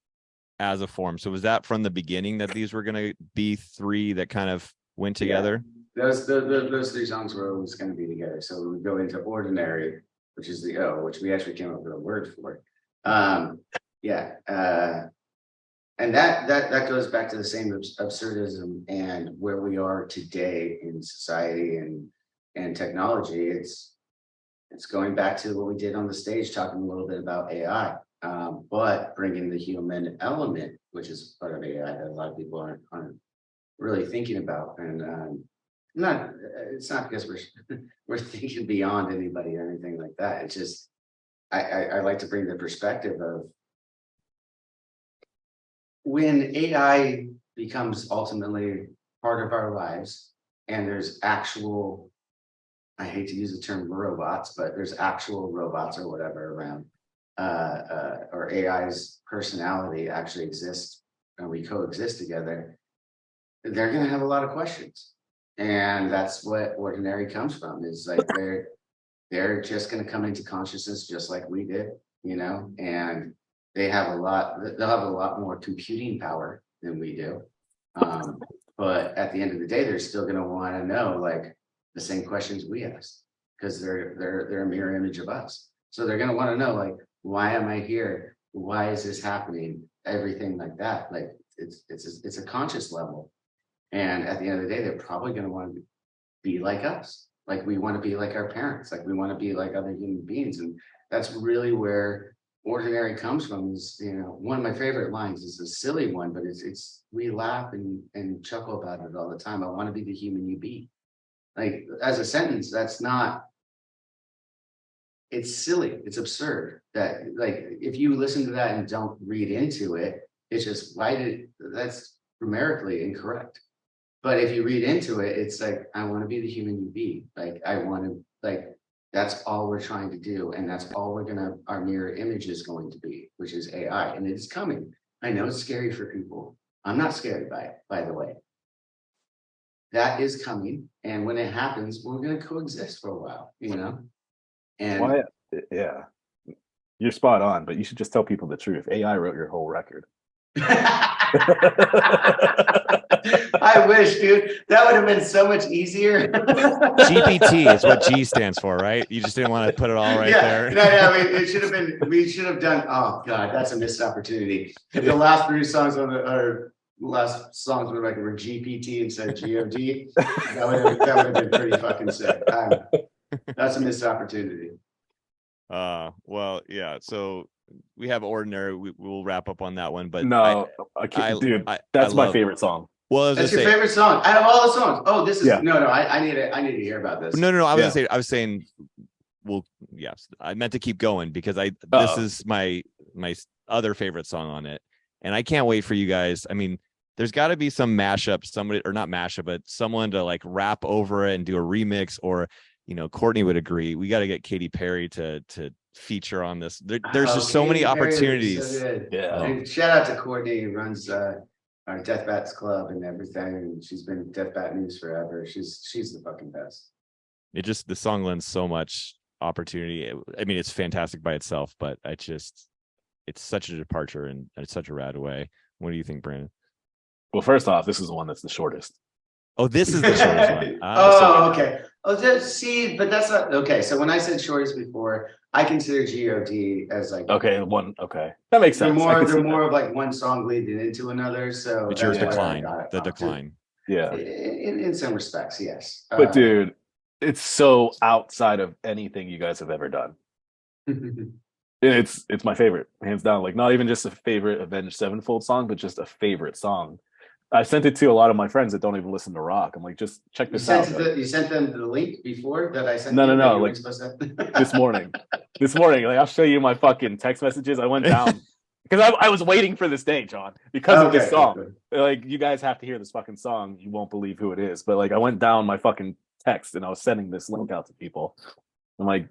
Speaker 2: as a form. So was that from the beginning that these were going to be three that kind of went together?
Speaker 1: Yeah. Those three songs were always going to be together. So we would go into ordinary, which is the O, which we actually came up with a word for. And that goes back to the same absurdism and where we are today in society and technology. It's going back to what we did on the stage, talking a little bit about AI, but bringing the human element, which is part of AI that a lot of people aren't really thinking about. And it's not because we're thinking beyond anybody or anything like that. It's just I like to bring the perspective of when AI becomes ultimately part of our lives, and there's actual, I hate to use the term robots, but there's actual robots or whatever around, or AI's personality actually exists and we coexist together, they're going to have a lot of questions. And that's what ordinary comes from, is like they're just going to come into consciousness just like we did, and they'll have a lot more computing power than we do. But at the end of the day, they're still going to want to know like the same questions we asked, because they're a mirror image of us. So they're going to want to know, like, why am I here? Why is this happening? Everything like that. Like it's a conscious level. And at the end of the day, they're probably going to want to be like us. Like we want to be like our parents. Like we want to be like other human beings. And that's really where ordinary comes from. Is, one of my favorite lines is a silly one, but it's we laugh and chuckle about it all the time. I want to be the human you be. Like as a sentence, it's silly. It's absurd that, like, if you listen to that and don't read into it, it's just that's grammatically incorrect. But if you read into it, it's like, I want to be the human you be. Like, I want to, like, that's all we're trying to do. And that's all our mirror image is going to be, which is AI. And it's coming. I know it's scary for people. I'm not scared by it, by the way. That is coming. And when it happens, we're going to coexist for a while, And
Speaker 4: Why? Yeah, you're spot on, but you should just tell people the truth. AI wrote your whole record.
Speaker 1: I wish, dude. That would have been so much easier.
Speaker 2: GPT is what G stands for, right? You just didn't want to put it all right there.
Speaker 1: No, I mean, it should have been. We should have done. Oh God, that's a missed opportunity. If the last three songs were like were GPT instead of God, that would have been pretty fucking sick. That's a missed opportunity.
Speaker 2: Well, yeah. So we have ordinary. We'll wrap up on that one. But
Speaker 4: no, I can't, dude. That's my favorite song.
Speaker 2: Well,
Speaker 1: that's your favorite song out of all the songs. Oh, this is no. I need to hear about this.
Speaker 2: No. I was saying we'll yes, I meant to keep going because this is my other favorite song on it, and I can't wait for you guys. I mean, there's got to be some mashup, somebody, or not mashup, but someone to like rap over it and do a remix, or Courtney would agree. We got to get Katy Perry to feature on this. There's just so many opportunities.
Speaker 1: So good.
Speaker 4: Yeah.
Speaker 1: And shout out to Courtney, who runs our Death Bats Club and everything. And she's been Death Bat News forever. She's the fucking best. The song lends so much opportunity. I mean, it's fantastic by itself, but it's such a departure and it's such a rad way. What do you think, Brandon?
Speaker 4: Well, first off, this is the one that's the shortest.
Speaker 2: Oh, this is the shortest one.
Speaker 1: Okay. Oh, just see, but that's not okay. So when I said shortest before, I consider God as like
Speaker 4: okay, that makes sense.
Speaker 1: They're more of like one song leading into another. So
Speaker 2: it's your decline, the decline.
Speaker 4: Yeah,
Speaker 1: in some respects, yes.
Speaker 4: But dude, it's so outside of anything you guys have ever done. It's my favorite, hands down. Like, not even just a favorite Avenged Sevenfold song, but just a favorite song. I sent it to a lot of my friends that don't even listen to rock. I'm like, just check this out.
Speaker 1: You sent them the link before that I sent?
Speaker 4: No. Like this morning. Like, I'll show you my fucking text messages. I went down because I was waiting for this day, John, because of this song. Like, you guys have to hear this fucking song. You won't believe who it is. But like, I went down my fucking text and I was sending this link out to people. I'm like,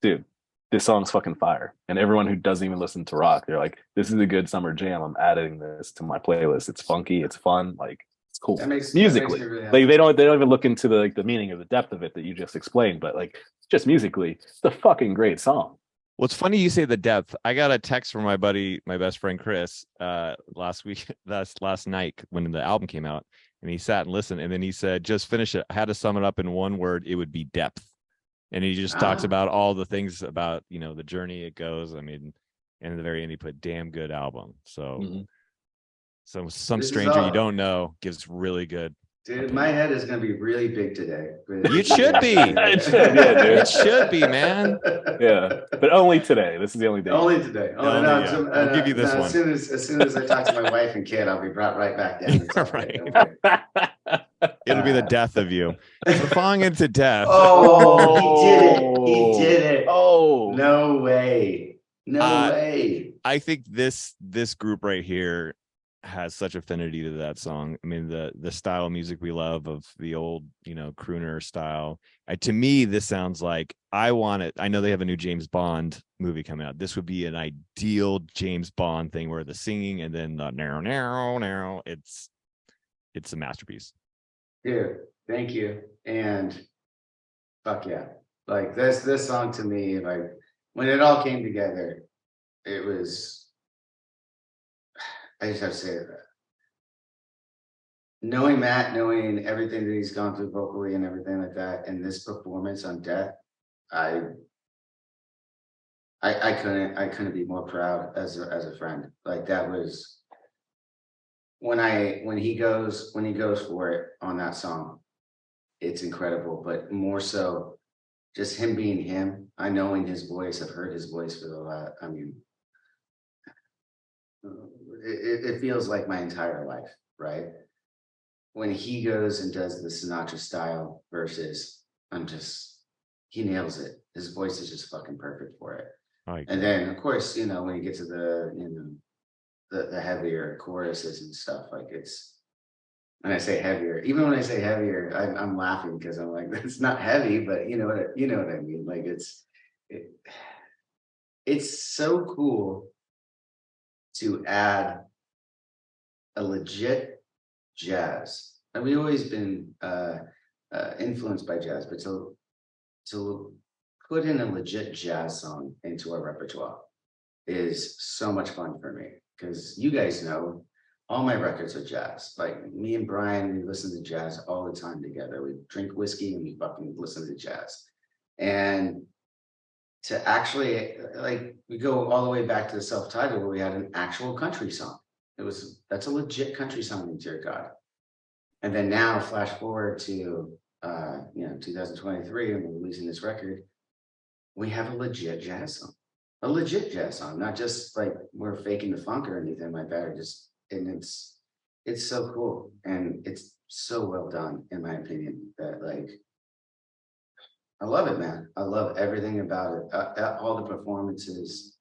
Speaker 4: dude, this song's fucking fire. And everyone who doesn't even listen to rock, they're like, this is a good summer jam. I'm adding this to my playlist. It's funky, it's fun, like, it's cool. Musically, really, like, they don't even look into the meaning or the depth of it that you just explained, but like, just musically, it's a fucking great song.
Speaker 2: Well, it's funny you say the depth. I got a text from my buddy, my best friend Chris, last night when the album came out, and he sat and listened, and then he said, just finish it. I had to sum it up in one word. It would be depth. And he just talks about all the things about, the journey it goes. I mean, and at the very end, he put damn good album. So, some stranger you don't know gives really good.
Speaker 1: Dude, my head is going to be really big today.
Speaker 2: You should be.
Speaker 4: It should, yeah, dude.
Speaker 2: It should be, man.
Speaker 4: Yeah, but only today. This is the only day.
Speaker 1: Only today.
Speaker 2: I'll give you this one.
Speaker 1: As soon as I talk to my wife and kid, I'll be brought right back down.
Speaker 2: Right. It'll be the death of you. We're falling into death.
Speaker 1: Oh, he did it.
Speaker 4: Oh,
Speaker 1: no way. No way.
Speaker 2: I think this group right here has such affinity to that song. I mean, the style of music we love, of the old, crooner style. To me, this sounds like I want it. I know they have a new James Bond movie coming out. This would be an ideal James Bond thing where the singing and then the narrow, it's a masterpiece.
Speaker 1: Dude, thank you. And fuck yeah. Like, this song to me, like, when it all came together, it was, I just have to say that. Knowing Matt, knowing everything that he's gone through vocally and everything like that, and this performance on Death, I couldn't be more proud as a friend. Like, that was when he goes for it on that song, it's incredible. But more so, just him being him. I knowing his voice. I've heard his voice for the last. I mean, it feels like my entire life, right? When he goes and does the Sinatra style versus, he nails it. His voice is just fucking perfect for it. And then, of course, when you get to the heavier choruses and stuff, like, it's, when I say heavier, even when I say heavier, I'm laughing because I'm like, that's not heavy, but you know what I mean? Like, it's so cool to add a legit jazz. And we've always been influenced by jazz, but to put in a legit jazz song into our repertoire is so much fun for me, because you guys know all my records are jazz. Like, me and Brian, we listen to jazz all the time together. We drink whiskey and we fucking listen to jazz. And to actually, like, we go all the way back to the self-titled where we had an actual country song. That's a legit country song, Dear God. And then now flash forward to 2023, and we're releasing this record. We have a legit jazz song, not just like we're faking the funk or anything like that, it's so cool, and it's so well done, in my opinion, that, like, I love it, man. I love everything about it. All the performances.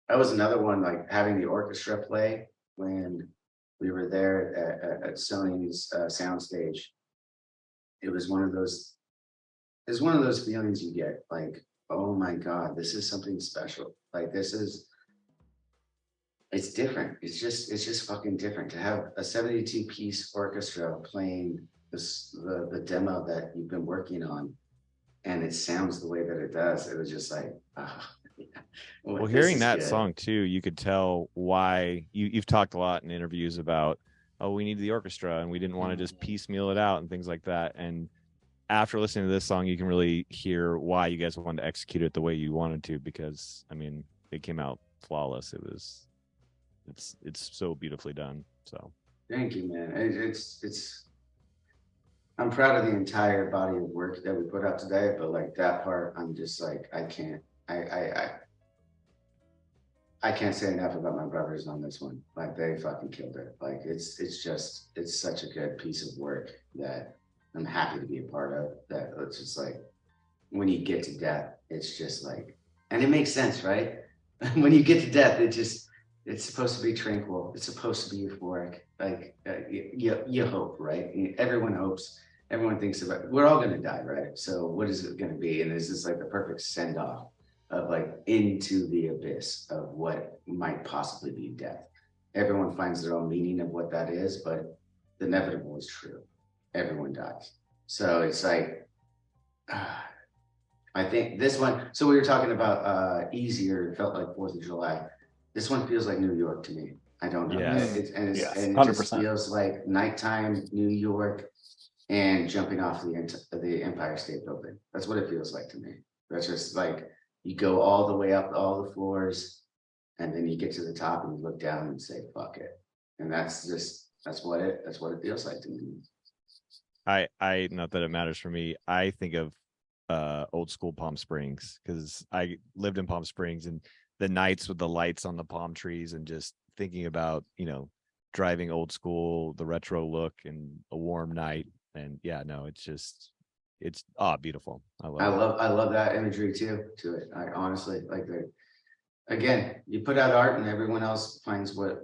Speaker 1: That was another one, like having the orchestra play when we were there at Sony's soundstage. It was one of those. It's one of those feelings you get, like, oh my God, this is something special. Like it's different. It's just fucking different to have a 72-piece orchestra playing the demo that you've been working on, and it sounds the way that it does. It was just like, yeah.
Speaker 2: Well, hearing that song too, you could tell why you've talked a lot in interviews about, oh, we need the orchestra and we didn't want to just piecemeal it out and things like that. And after listening to this song, you can really hear why you guys wanted to execute it the way you wanted to, because I mean, it came out flawless. It's so beautifully done. So
Speaker 1: thank you, man. It's I'm proud of the entire body of work that we put out today, but like that part, I'm just like, I can't say enough about my brothers on this one. Like they fucking killed it. Like it's such a good piece of work that I'm happy to be a part of. That it's just like when you get to death, it's just like, and it makes sense, right? When you get to death, it's supposed to be tranquil. It's supposed to be euphoric. Like you hope, right? Everyone hopes. Everyone thinks about. We're all gonna die, right? So what is it gonna be? And this is like the perfect send off of like into the abyss of what might possibly be death. Everyone finds their own meaning of what that is, but the inevitable is true. Everyone dies. So it's like, I think this one, so we were talking about easier, felt like 4th of July. This one feels like New York to me. I don't know.
Speaker 2: Yeah.
Speaker 1: And it
Speaker 4: 100%.
Speaker 1: just feels like nighttime New York and jumping off the Empire State Building. That's what it feels like to me. That's just like, you go all the way up all the floors, and then you get to the top and you look down and say, fuck it. And that's what it feels like to me.
Speaker 2: I not that it matters for me. I think of old school Palm Springs, because I lived in Palm Springs, and the nights with the lights on the palm trees and just thinking about, driving old school, the retro look and a warm night. And yeah, no, it's beautiful. I
Speaker 1: love that imagery too to it. I honestly like again, you put out art and everyone else finds what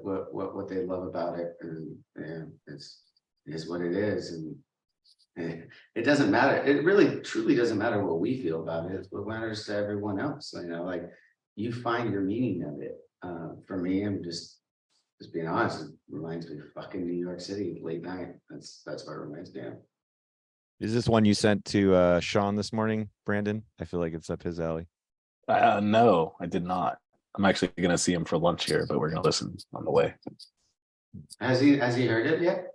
Speaker 1: they love about it, and it is what it is. And it doesn't matter. It really truly doesn't matter what we feel about it. It's what matters to everyone else. Like you find your meaning of it. For me, I'm just being honest. It reminds me of fucking New York City late night. That's what it reminds me of.
Speaker 2: Is this one you sent to Sean this morning, Brandon? I feel like it's up his alley.
Speaker 4: No, I did not. I'm actually going to see him for lunch here, but we're going to listen on the way.
Speaker 1: Has he heard it yet?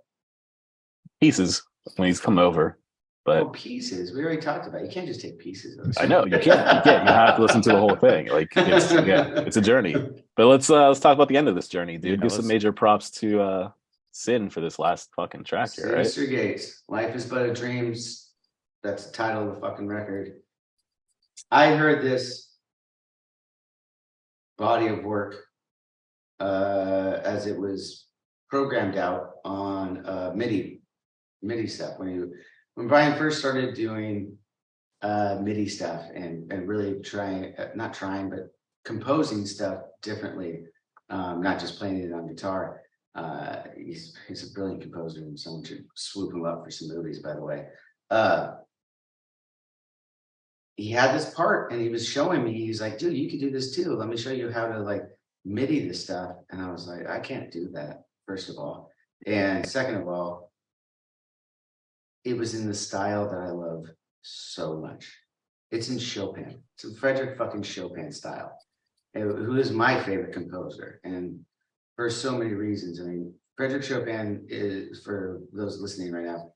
Speaker 4: Pieces when he's come over, but
Speaker 1: pieces. We already talked about it. You can't just take pieces of it.
Speaker 4: I know you can't. You have to listen to the whole thing. Like it's a journey. But let's talk about the end of this journey, dude. Give some major props to Sin for this last fucking track here, right?
Speaker 1: Sinister Gates. Life is but a dream. That's the title of the fucking record. I heard this body of work as it was programmed out on MIDI stuff. When Brian first started doing MIDI stuff and really but composing stuff differently, not just playing it on guitar. He's a brilliant composer, and someone should swoop him up for some movies, by the way. He had this part and he was showing me, he's like, dude, you could do this too. Let me show you how to like MIDI this stuff. And I was like, I can't do that, first of all. And second of all, it was in the style that I love so much. It's in Chopin. It's in Frederick fucking Chopin style, who is my favorite composer. And for so many reasons. I mean, Frederick Chopin is, for those listening right now,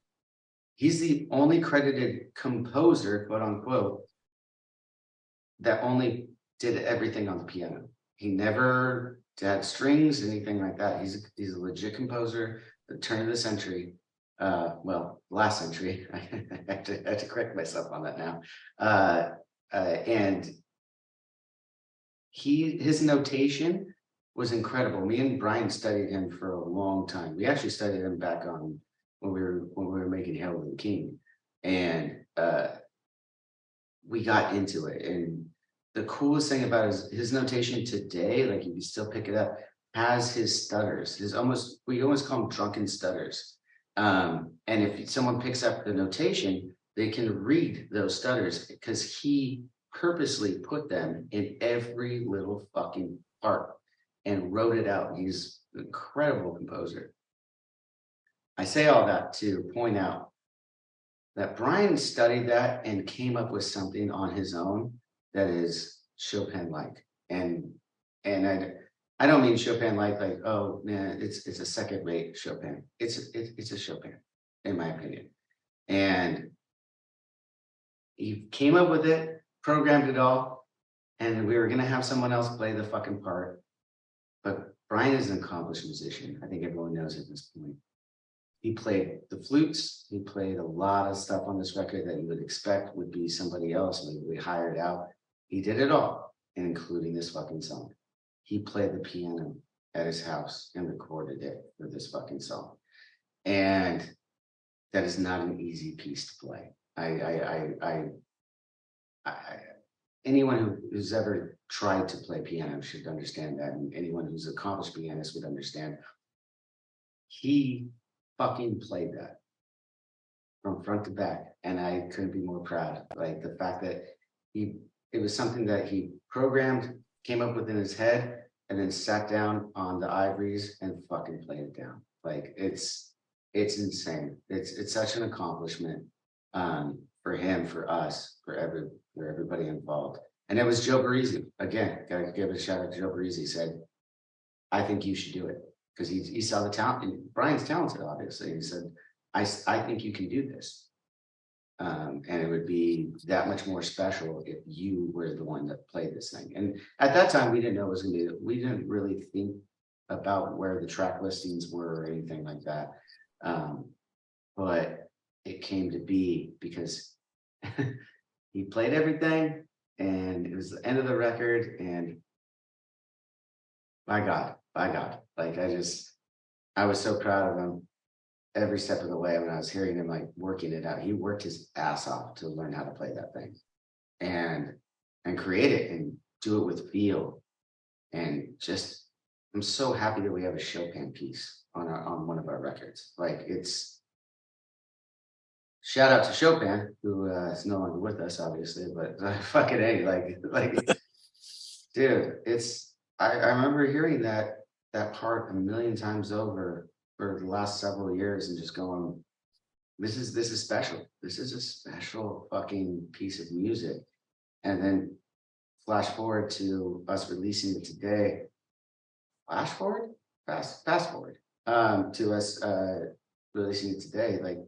Speaker 1: he's the only credited composer, quote unquote, that only did everything on the piano. He never had strings, anything like that. He's a legit composer, the turn of the century. Last century. I have to correct myself on that now. And his notation was incredible. Me and Brian studied him for a long time. We actually studied him back on when we were making Hail to the King. And we got into it. And the coolest thing about his notation today, like you can still pick it up, has his stutters, we almost call them drunken stutters. And if someone picks up the notation, they can read those stutters because he purposely put them in every little fucking part and wrote it out. He's an incredible composer. I say all that to point out that Brian studied that and came up with something on his own that is Chopin-like. And I don't mean Chopin-like, like, oh man, it's a second-rate Chopin. It's a Chopin, in my opinion. And he came up with it, programmed it all, and we were gonna have someone else play the fucking part. But Brian is an accomplished musician. I think everyone knows at this point. He played the flutes. He played a lot of stuff on this record that you would expect would be somebody else, maybe we hired out. He did it all, including this fucking song. He played the piano at his house and recorded it for this fucking song. And that is not an easy piece to play. Anyone who's ever tried to play piano should understand that, and anyone who's an accomplished pianist would understand. He fucking played that from front to back, and I couldn't be more proud. Like the fact that it was something that he programmed, came up with in his head, and then sat down on the ivories and fucking played it down. Like it's insane. It's such an accomplishment for him, for us, for everybody involved. And it was Joe Barresi. Again, gotta give a shout out to Joe Barresi. He said, I think you should do it. Because he saw the talent, and Brian's talented, obviously. He said, I think you can do this. And it would be that much more special if you were the one that played this thing. And at that time, we didn't know it was gonna be, we didn't really think about where the track listings were or anything like that. But it came to be because he played everything, and it was the end of the record, and by God, like I was so proud of him every step of the way when I was hearing him like working it out. He worked his ass off to learn how to play that thing and create it and do it with feel. And just, I'm so happy that we have a Chopin piece on one of our records. Like it's, shout out to Chopin, who is no longer with us, obviously, but fucking A, like, dude, I remember hearing that part a million times over for the last several years and just going, this is special. This is a special fucking piece of music. And then flash forward to us releasing it today. Fast forward to us releasing it today. Like,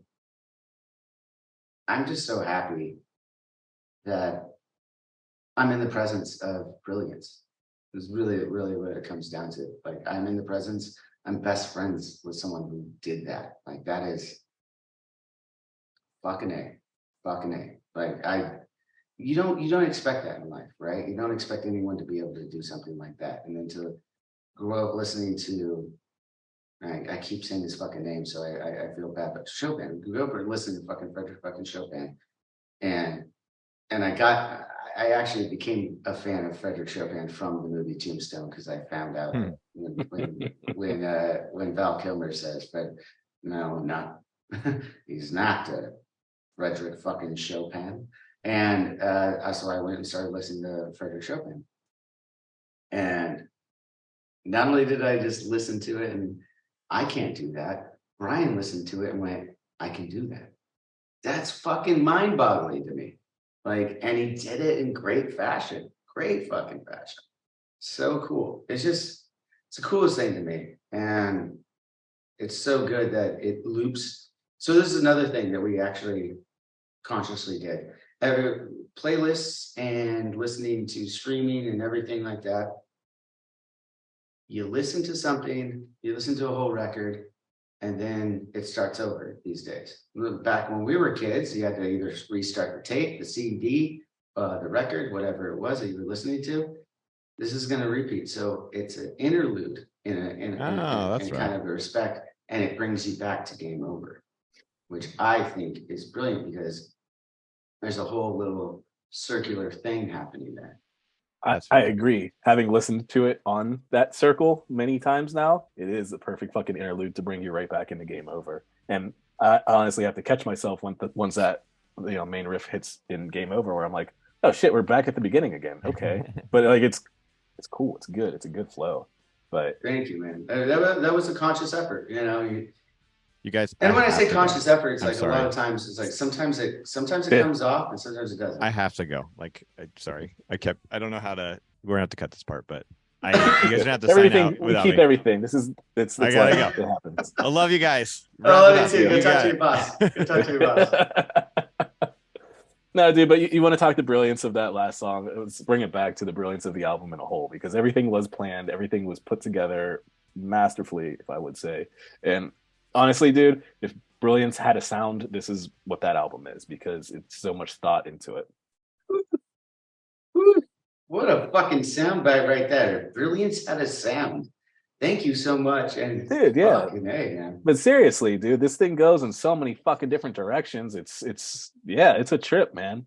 Speaker 1: I'm just so happy that I'm in the presence of brilliance. Is really what it comes down to. Like I'm in the presence, I'm best friends with someone who did that. Like that is fucking A. Like you don't expect that in life, right? You don't expect anyone to be able to do something like that. And then to grow up listening to, I keep saying his fucking name, so I feel bad, but Chopin, grew up listening to fucking Frederick fucking Chopin. And I actually became a fan of Frederick Chopin from the movie Tombstone because I found out when Val Kilmer says, "But no, not he's not Frederick fucking Chopin," and so I went and started listening to Frederick Chopin, and not only did I just listen to it and I can't do that, Brian listened to it and went, "I can do that." That's fucking mind-boggling to me. Like, and he did it in great fashion, great fucking fashion. So cool. It's the coolest thing to me. And it's so good that it loops. So this is another thing that we actually consciously did. Every playlists and listening to streaming and everything like that. You listen to something, you listen to a whole record, and then it starts over these days. Back when we were kids, you had to either restart the tape, the CD, the record, whatever it was that you were listening to. This is going to repeat. So it's an interlude in kind of a respect, and it brings you back to game over, which I think is brilliant because there's a whole little circular thing happening there.
Speaker 4: I agree. Having listened to it on that circle many times now, it is a perfect fucking interlude to bring you right back into Game Over. And I honestly have to catch myself once that main riff hits in Game Over, where I'm like, oh shit, we're back at the beginning again. Okay, but like it's cool. It's good. It's a good flow. But
Speaker 1: thank you, man. That was a conscious effort.
Speaker 2: You guys,
Speaker 1: and when I say conscious effort, it's
Speaker 2: I'm
Speaker 1: like
Speaker 2: sorry.
Speaker 1: A lot of times it's like sometimes it comes off and sometimes it doesn't.
Speaker 2: I have to go. Like, sorry, I don't know how to. We're gonna have to cut this part, but you guys are gonna have to
Speaker 4: everything.
Speaker 2: Sign out
Speaker 4: We
Speaker 2: without
Speaker 4: keep
Speaker 2: me.
Speaker 4: everything. It's
Speaker 2: I gotta
Speaker 4: like,
Speaker 2: go.
Speaker 4: It happens.
Speaker 2: I love you guys.
Speaker 1: Oh,
Speaker 2: Wrap it
Speaker 1: me
Speaker 2: up.
Speaker 1: too. Good
Speaker 2: You
Speaker 1: talk
Speaker 2: got
Speaker 1: to
Speaker 2: it.
Speaker 1: your boss. Good talk to your boss.
Speaker 4: No, dude, but you want to talk the brilliance of that last song. Let's bring it back to the brilliance of the album in a whole, because everything was planned, everything was put together masterfully, if I would say. And honestly, dude, if brilliance had a sound, this is what that album is, because it's so much thought into it.
Speaker 1: What a fucking soundbite right there. Brilliance had a sound. Thank you so much. And
Speaker 4: Dude, yeah.
Speaker 1: fucking hey, man.
Speaker 4: But seriously, dude, this thing goes in so many fucking different directions. It's a trip, man.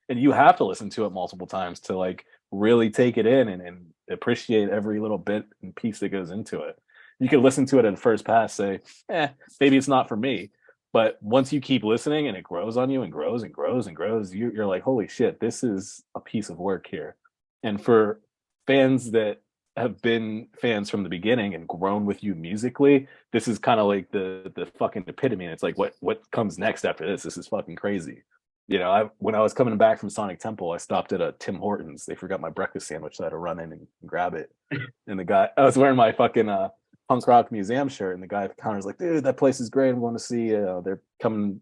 Speaker 4: And you have to listen to it multiple times to like really take it in and appreciate every little bit and piece that goes into it. You could listen to it at first pass, say, maybe it's not for me. But once you keep listening and it grows on you and grows and grows and grows, you're like, holy shit, this is a piece of work here. And for fans that have been fans from the beginning and grown with you musically, this is kind of like the fucking epitome. And it's like, what comes next after this? This is fucking crazy. When I was coming back from Sonic Temple, I stopped at a Tim Hortons. They forgot my breakfast sandwich, so I had to run in and grab it. And the guy, I was wearing my fucking punk rock museum shirt, and the guy at the counter was like, dude, that place is great. I'm going to see, they're coming,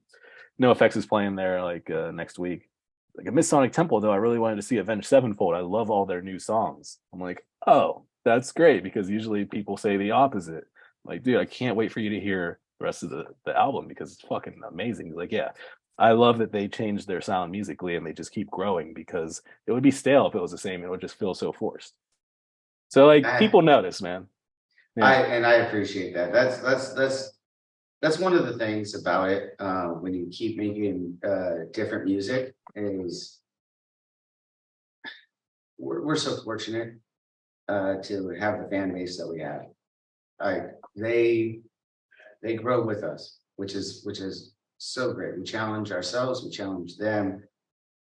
Speaker 4: NoFX is playing there like next week. Like, I missed Sonic Temple, though. I really wanted to see Avenged Sevenfold. I love all their new songs. I'm like, oh, that's great, because usually people say the opposite. Like, dude, I can't wait for you to hear the rest of the album because it's fucking amazing. He's like, yeah, I love that they changed their sound musically and they just keep growing, because it would be stale if it was the same. It would just feel so forced. So like, people notice, man.
Speaker 1: Yeah. I appreciate that. That's one of the things about it. When you keep making different music, is we're so fortunate to have the fan base that we have. They grow with us, which is so great. We challenge ourselves, we challenge them.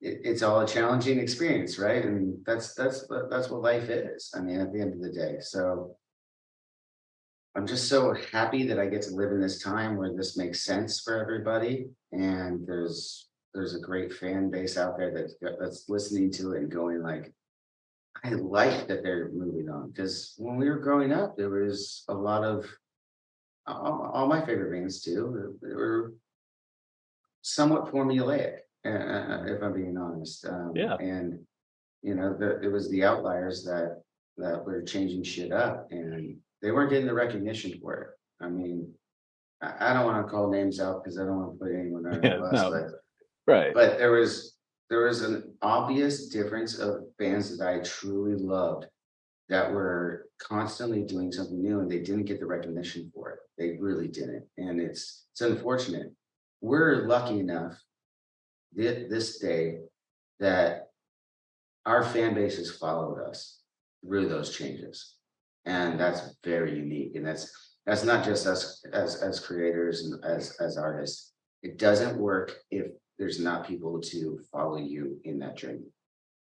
Speaker 1: It's all a challenging experience, right? And that's what life is. I mean, at the end of the day. So I'm just so happy that I get to live in this time where this makes sense for everybody, and there's a great fan base out there that's listening to it and going like, I like that they're moving on. Because when we were growing up, there was a lot of all my favorite bands too. They were somewhat formulaic, if I'm being honest.
Speaker 4: Yeah.
Speaker 1: And it was the outliers that were changing shit up, and they weren't getting the recognition for it. I mean, I don't want to call names out because I don't want to put anyone on the bus,
Speaker 4: right.
Speaker 1: But there was an obvious difference of bands that I truly loved that were constantly doing something new, and they didn't get the recognition for it. They really didn't, and it's unfortunate. We're lucky enough this day that our fan base has followed us through those changes. And that's very unique. And that's not just us as creators and as artists. It doesn't work if there's not people to follow you in that journey.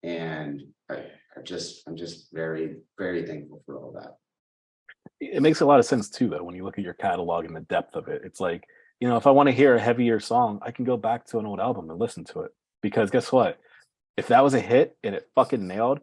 Speaker 1: And I'm just very, very thankful for all that.
Speaker 4: It makes a lot of sense too, though, when you look at your catalog and the depth of it. It's like, if I want to hear a heavier song, I can go back to an old album and listen to it. Because guess what? If that was a hit and it fucking nailed,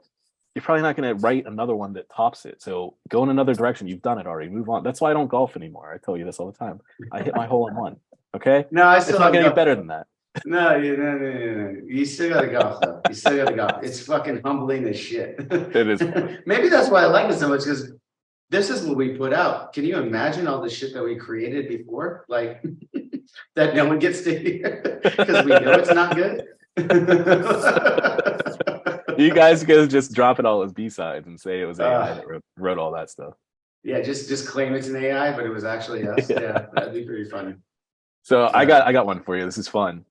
Speaker 4: you're probably not going to write another one that tops it. So go in another direction. You've done it already. Move on. That's why I don't golf anymore. I tell you this all the time. I hit my hole in one. Okay?
Speaker 1: No, it's
Speaker 4: not going to get better than that.
Speaker 1: No. You still got to golf, though. You still got to golf. It's fucking humbling as shit.
Speaker 4: It is.
Speaker 1: Maybe that's why I like it so much, because this is what we put out. Can you imagine all the shit that we created before? Like, that no one gets to hear because we know it's not good.
Speaker 4: You guys could just drop it all as B-sides and say it was AI that wrote all that stuff.
Speaker 1: Yeah, just claim it's an AI, but it was actually us. Yeah, that'd be pretty funny.
Speaker 4: So I got one for you. This is fun.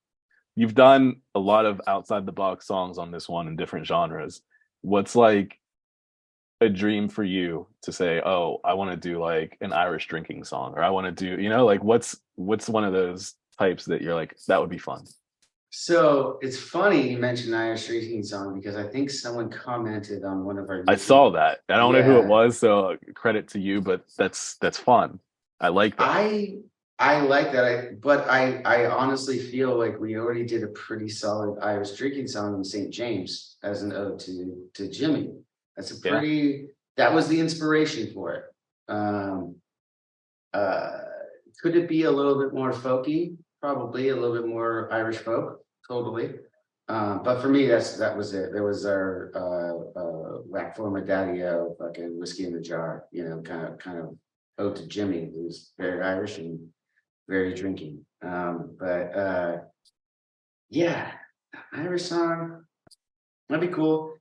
Speaker 4: you've done a lot of outside the box songs on this one in different genres. What's like a dream for you to say, oh, I want to do like an Irish drinking song, or I want to do, like what's one of those types that you're like, that would be fun?
Speaker 1: So it's funny you mentioned Irish drinking song because I think someone commented on one of our.
Speaker 4: I saw that. I don't know who it
Speaker 1: Yeah.
Speaker 4: was, so credit to you, but that's fun. I like that.
Speaker 1: I like that. But I honestly feel like we already did a pretty solid Irish drinking song in St. James as an ode to Jimmy. That's a pretty. That was the inspiration for it. Could it be a little bit more folky? Probably a little bit more Irish folk. Totally. But for me, that was it. There was our whack for my daddy-o, fucking whiskey in the jar. Kind of ode to Jimmy, who's very Irish and very drinking. Yeah, Irish song, that'd be cool.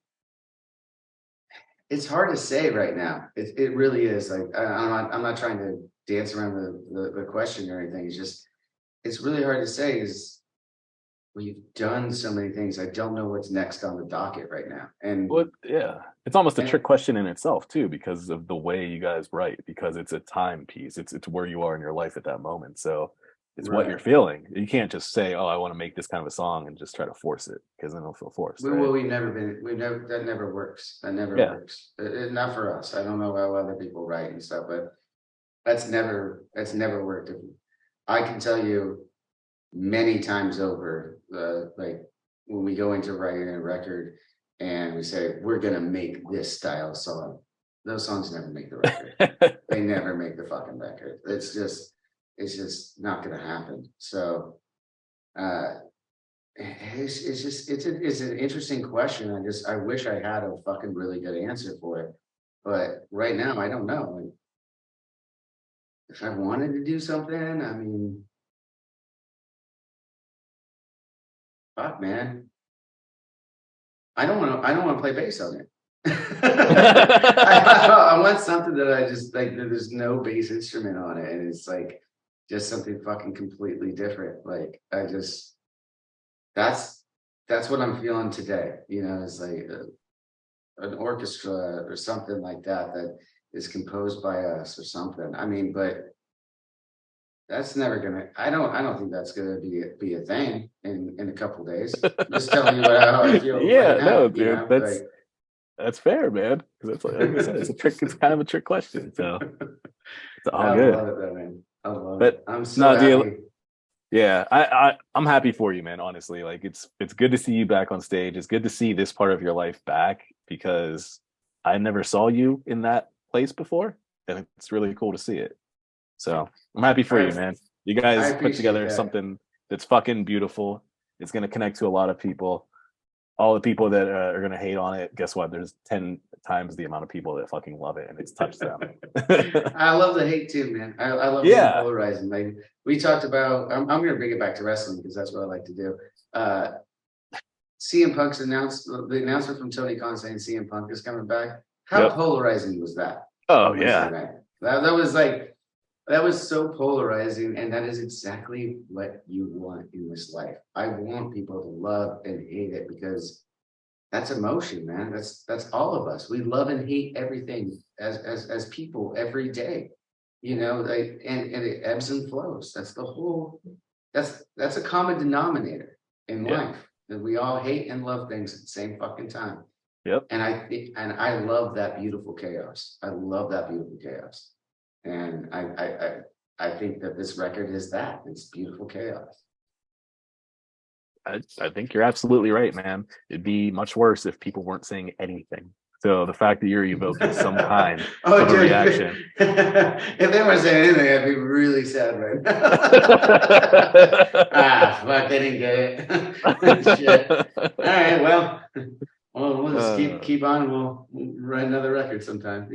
Speaker 1: It's hard to say right now. It really is. Like I'm not trying to dance around the question or anything. It's really hard to say. Is we've done so many things. I don't know what's next on the docket right now. And
Speaker 4: it's almost a trick question in itself too, because of the way you guys write. Because it's a timepiece. It's where you are in your life at that moment. So it's what you're feeling. You can't just say, "Oh, I want to make this kind of a song," and just try to force it, because then it'll feel forced.
Speaker 1: Well, we've never been. That never works. That never works. Not for us. I don't know how other people write and stuff, but that's never worked. I can tell you many times over, like when we go into writing a record and we say we're gonna make this style song, those songs never make the record. They never make the fucking record. It's just not gonna happen. So it's an interesting question. I wish I had a fucking really good answer for it, but right now I don't know. And if I wanted to do something, I mean, fuck, man, I don't want to play bass on it. I want something that I just like. That there's no bass instrument on it, and it's like just something fucking completely different. Like that's what I'm feeling today. It's like an orchestra or something like that is composed by us or something. I mean, but that's never gonna. I don't think that's gonna be a thing in a couple days. I'm just telling you how I feel.
Speaker 4: Yeah,
Speaker 1: right now,
Speaker 4: no, dude, that's fair, man. Because like I said, it's a trick. It's kind of a trick question. So it's all good.
Speaker 1: I love it, though, man. I love it. I'm so happy.
Speaker 4: Dude, yeah, I'm happy for you, man. Honestly, like it's good to see you back on stage. It's good to see this part of your life back, because I never saw you in that place before, and it's really cool to see it. So I'm happy for you, man. You guys put together something that's fucking beautiful. It's gonna connect to a lot of people. All the people that are gonna hate on it, guess what? There's 10 times the amount of people that fucking love it, and it's touched them.
Speaker 1: I love the hate too, man. I love being polarizing. Like we talked about, I'm gonna bring it back to wrestling because that's what I like to do. CM Punk's the announcement from Tony Khan saying CM Punk is coming back. How polarizing was that?
Speaker 4: Oh yeah,
Speaker 1: that was so polarizing, and that is exactly what you want in this life. I want people to love and hate it, because that's emotion, man. That's all of us. We love and hate everything as people every day, and it ebbs and flows. That's the whole. That's a common denominator in life, that we all hate and love things at the same fucking time.
Speaker 4: Yep.
Speaker 1: And I love that beautiful chaos. I love that beautiful chaos. And I think that this record is that. It's beautiful chaos.
Speaker 4: I think you're absolutely right, man. It'd be much worse if people weren't saying anything. So the fact that you're evoking some kind of a reaction.
Speaker 1: If they weren't saying anything, I'd be really sad right now. Fuck, they didn't get it. Shit. All right, well, we'll just keep on. We'll write another record sometime.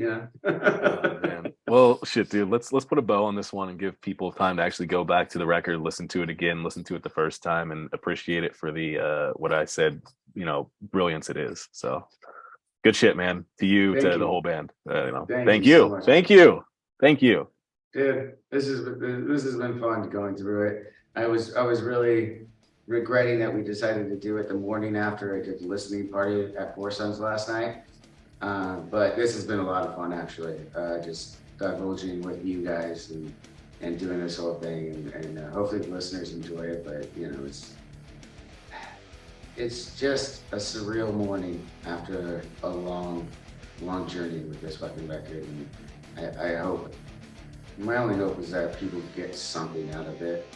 Speaker 4: Oh, man. Well, shit, dude. Let's put a bow on this one and give people time to actually go back to the record, listen to it again, listen to it the first time, and appreciate it for the what I said, brilliance it is. So good shit, man. To you, the whole band. Thank you. So thank you.
Speaker 1: Dude, this has been fun going through it. I was really regretting that we decided to do it the morning after I did the listening party at Four Sons last night. But this has been a lot of fun, actually. Just divulging with you guys and doing this whole thing, and hopefully the listeners enjoy it. But you know, it's just a surreal morning after a long journey with this fucking record, and I hope. My only hope is that people get something out of it.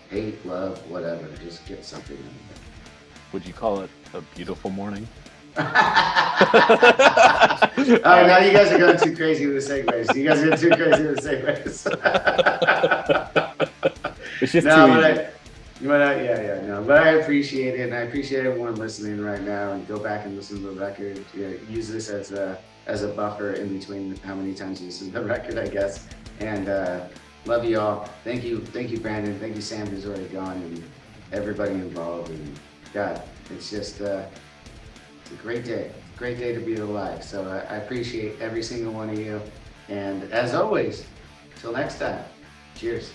Speaker 1: Hate, love, whatever, just get something out of it.
Speaker 4: Would you call it a beautiful morning?
Speaker 1: Oh, now you guys are going too crazy with the segues. You guys are too crazy with the segues.
Speaker 4: It's just
Speaker 1: No,
Speaker 4: too easy.
Speaker 1: but I appreciate it, and I appreciate everyone listening right now. And go back and listen to the record. Use this as a buffer in between how many times you listen to the record, I guess. And love you all. Thank you, Brandon. Thank you, Sam, who's already gone, and everybody involved. And God, it's just it's a great day. Great day to be alive. So I appreciate every single one of you. And as always, till next time, cheers.